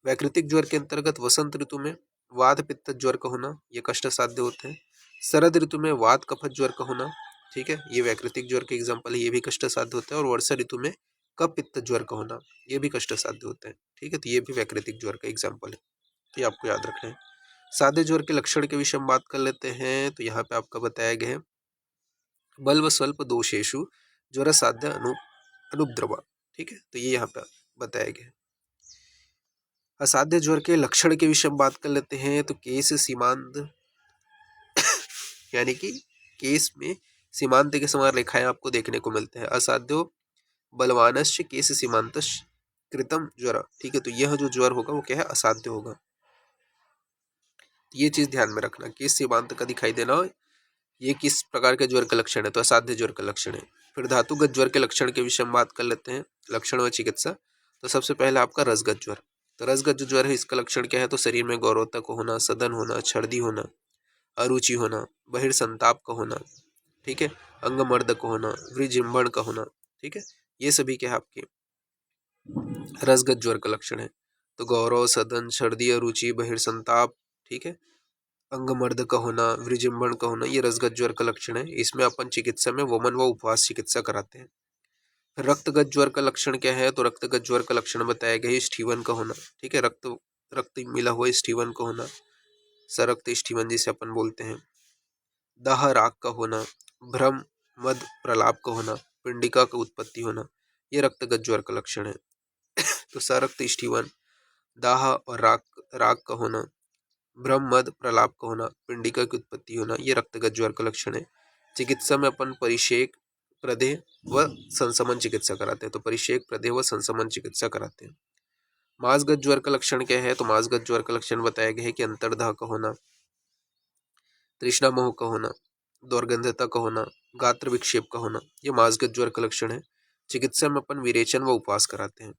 वैकृतिक ज्वर के अंतर्गत वसंत ऋतु में वात पित्त ज्वर का होना ये कष्ट साध्य होते हैं। शरद ऋतु में वात कफत ज्वर का होना, ठीक है, ये वैकृतिक ज्वर के एग्जाम्पल है, ये भी कष्ट साध्य होता है। और वर्षा ऋतु में कफ पित्त ज्वर का होना ये भी कष्ट साध्य होता है। ठीक है, तो ये भी वैकृतिक ज्वर का एग्जाम्पल है, तो ये आपको याद रखना है। सादे ज्वर के लक्षण के विषय में बात कर लेते हैं। तो यहाँ पे आपका बताया गया है बल व स्वल्प दोषेशु ज्वर साध्य अनुद्रवा। ठीक है, तो ये यहाँ पे बताया गया है। असाध्य ज्वर के लक्षण के विषय में बात कर लेते हैं। तो केस सीमांत यानी कि केस में सीमांत के समान रेखाएं आपको देखने को मिलते हैं। असाध्यो बलवानश्च केस सीमांतश कृतम ज्वर। ठीक है, तो यह जो ज्वर होगा वो क्या है, असाध्य होगा। ये चीज ध्यान में रखना, केस सीमांत का दिखाई देना ये किस प्रकार के ज्वर का लक्षण है, तो असाध्य ज्वर का लक्षण है। फिर धातुगत ज्वर के लक्षण के विषय में बात कर लेते हैं, लक्षण व चिकित्सा। तो सबसे पहले आपका रसगत ज्वर। तो रसगत जो ज्वर है इसका लक्षण क्या है, तो शरीर में गौरवतक होना, सदन होना, छर्दी होना, अरुचि होना, बहिर्संताप का होना, ठीक है, अंगमर्द का होना, विजृंभण का होना। ठीक है, ये सभी क्या है आपके रसगत ज्वर का लक्षण है। तो गौरव, सदन, छर्दी, अरुचि, बहिर्संताप, ठीक है, अंगमर्द का होना, विजृंभण का होना, ये रसगत ज्वर का लक्षण है। इसमें अपन चिकित्सा में वमन व उपवास चिकित्सा कराते हैं। रक्तगत ज्वर का लक्षण क्या है? तो रक्तगत ज्वर का लक्षण बताया गया है स्टीवन का होना, ठीक है, रक्त मिला हुआ स्टीवन का होना, सरक्त स्टीवन जिसे अपन बोलते हैं। दाह राग का होना, भ्रम मद प्रलाप का होना, पिंडिका का उत्पत्ति होना, ये रक्तगत ज्वर का लक्षण है। तो सरक्त स्टीवन, दाह और राग का होना, भ्रम मद प्रलाप का होना, पिंडिका की उत्पत्ति होना, ये रक्तगत ज्वर का लक्षण है। चिकित्सा में अपन परिषेक, प्रदेह व संसमन चिकित्सा कराते हैं। तो परिषेक, प्रदेह व संसमन चिकित्सा कराते हैं। मांसगत ज्वर का लक्षण क्या है? तो मांसगत ज्वर का लक्षण बताया गया है कि अंतर्दाह का होना, तृष्णा मोह का होना, दुर्गंधता का होना, गात्र विक्षेप का होना, ये मांसगत ज्वर का लक्षण है। चिकित्सा में अपन विरेचन व उपवास कराते हैं।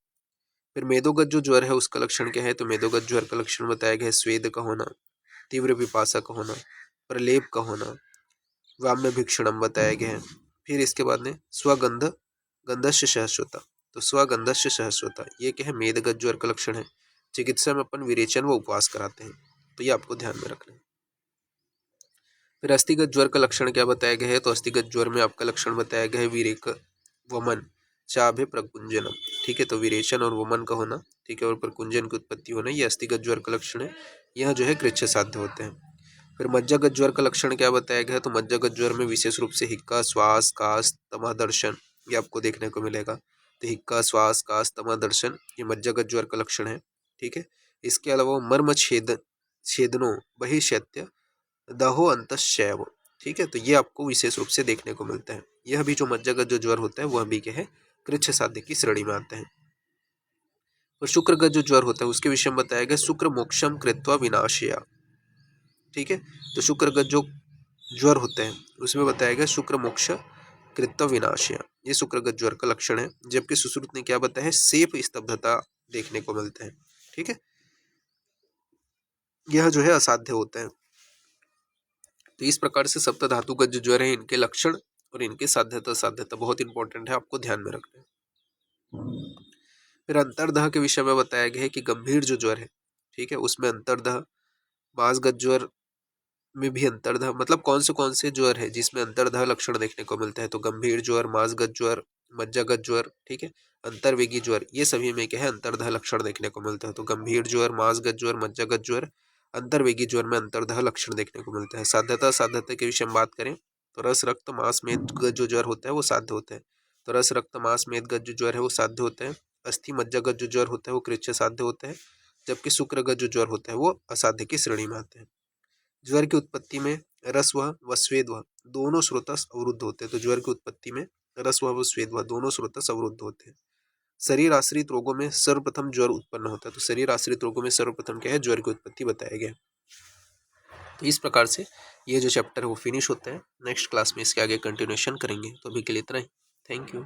फिर मेदोगत जो ज्वर है उसका लक्षण क्या है? तो मेदोगत ज्वर का लक्षण बताया गया है स्वेद का होना, तीव्र पिपासा का होना, प्रलेप का होना, वाम्य भिक्षणम बताया गया है। फिर इसके बाद में स्वगंध गंधस्य सहस्रोता, तो स्वगंधस्य सहस्रोता ये क्या है? मेदगत ज्वर का लक्षण है। चिकित्सा में अपन विरेचन व उपवास कराते हैं, तो ये आपको ध्यान में रखना है। फिर अस्थिगत ज्वर का लक्षण क्या बताया गया है? तो अस्थिगत ज्वर में आपका लक्षण बताया गया है विरेक, वमन, चाभे, प्रकुंजनम, ठीक है। तो विरेचन और वमन का होना, ठीक है, और प्रकुंजन की उत्पत्ति होना, ये अस्थिगत ज्वर का लक्षण है। यह जो है कृच्छ साध्य होते हैं। फिर मज्जागत ज्वर का लक्षण क्या बताया गया है? तो मज्जागत ज्वर में विशेष रूप से हिक्का, श्वास, कास, तमा दर्शन, ये आपको देखने को मिलेगा। तो हिक्का, श्वास, कास, तमा दर्शन, ये मज्जागत ज्वर का लक्षण है, ठीक है। इसके अलावा मर्म छेदनों बहिर्शैत्य दहो अंतःशैव, ठीक है। तो ये आपको विशेष रूप से देखने को मिलता है। यह भी जो मज्जागत जो ज्वर होता है वह भी क्या है? कृच्छ साध्य की श्रेणी में आता है। तो शुक्रगत जो ज्वर होता है उसके विषय में बताया गया शुक्र मोक्षम कृत्वा विनाशया, ठीक है। तो शुक्रगत जो ज्वर होते हैं उसमें बताया गया शुक्र मोक्ष कृत्वा विनाशया, ये शुक्रगत ज्वर का लक्षण है। जबकि सुश्रुत ने क्या बताया है? सेप स्तब्धता देखने को मिलता है, ठीक है। यह जो है असाध्य होता है। तो इस प्रकार से सप्त धातुगत जो ज्वर है इनके लक्षण और इनके साध्यता असाध्यता बहुत इंपॉर्टेंट है, आपको ध्यान में रखना है। फिर अंतर्दह के विषय में बताया गया है कि गंभीर जो ज्वर है, ठीक है, उसमें अंतर्दह, मांसगत ज्वर में भी अंतर्दह, मतलब कौन से ज्वर है जिसमें अंतर्दह लक्षण देखने को मिलता है? तो गंभीर ज्वर, मांसगत ज्वर, मज्जागत ज्वर, ठीक है, अंतर्वेगी ज्वर, ये सभी में क्या है? अंतर्दह लक्षण देखने को मिलता है। तो गंभीर ज्वर, मांसगत ज्वर, मज्जागत ज्वर, अंतर्वेगी ज्वर में अंतर्दह लक्षण देखने को मिलता है। साध्यता साध्यता के विषय में बात करें तो रस रक्त मांस मेदगत जो ज्वर होता है वो साध्य होता है। तो रस रक्त मांस मेदगत जो ज्वर है वो साध्य होता है। अस्थि मज्जागत जो ज्वर होता है वो कृच्छ साध्य होता है। जबकि शुक्रगत जो ज्वर होता है वो असाध्य की श्रेणी में आता है। ज्वर की उत्पत्ति में रसवह व स्वेदवह दोनों स्रोतस अवरुद्ध होते हैं। तो ज्वर की उत्पत्ति में रसवह व स्वेदवह दोनों स्रोतस अवरुद्ध होते हैं। शरीर आश्रित रोगों में सर्वप्रथम ज्वर उत्पन्न होता है। तो शरीर आश्रित रोगों में सर्वप्रथम क्या है? ज्वर की उत्पत्ति बताया गया। तो इस प्रकार से ये जो चैप्टर है वो फिनिश होता है। नेक्स्ट क्लास में इसके आगे कंटिन्यूशन करेंगे। तो अभी के लिए इतना ही। Thank you.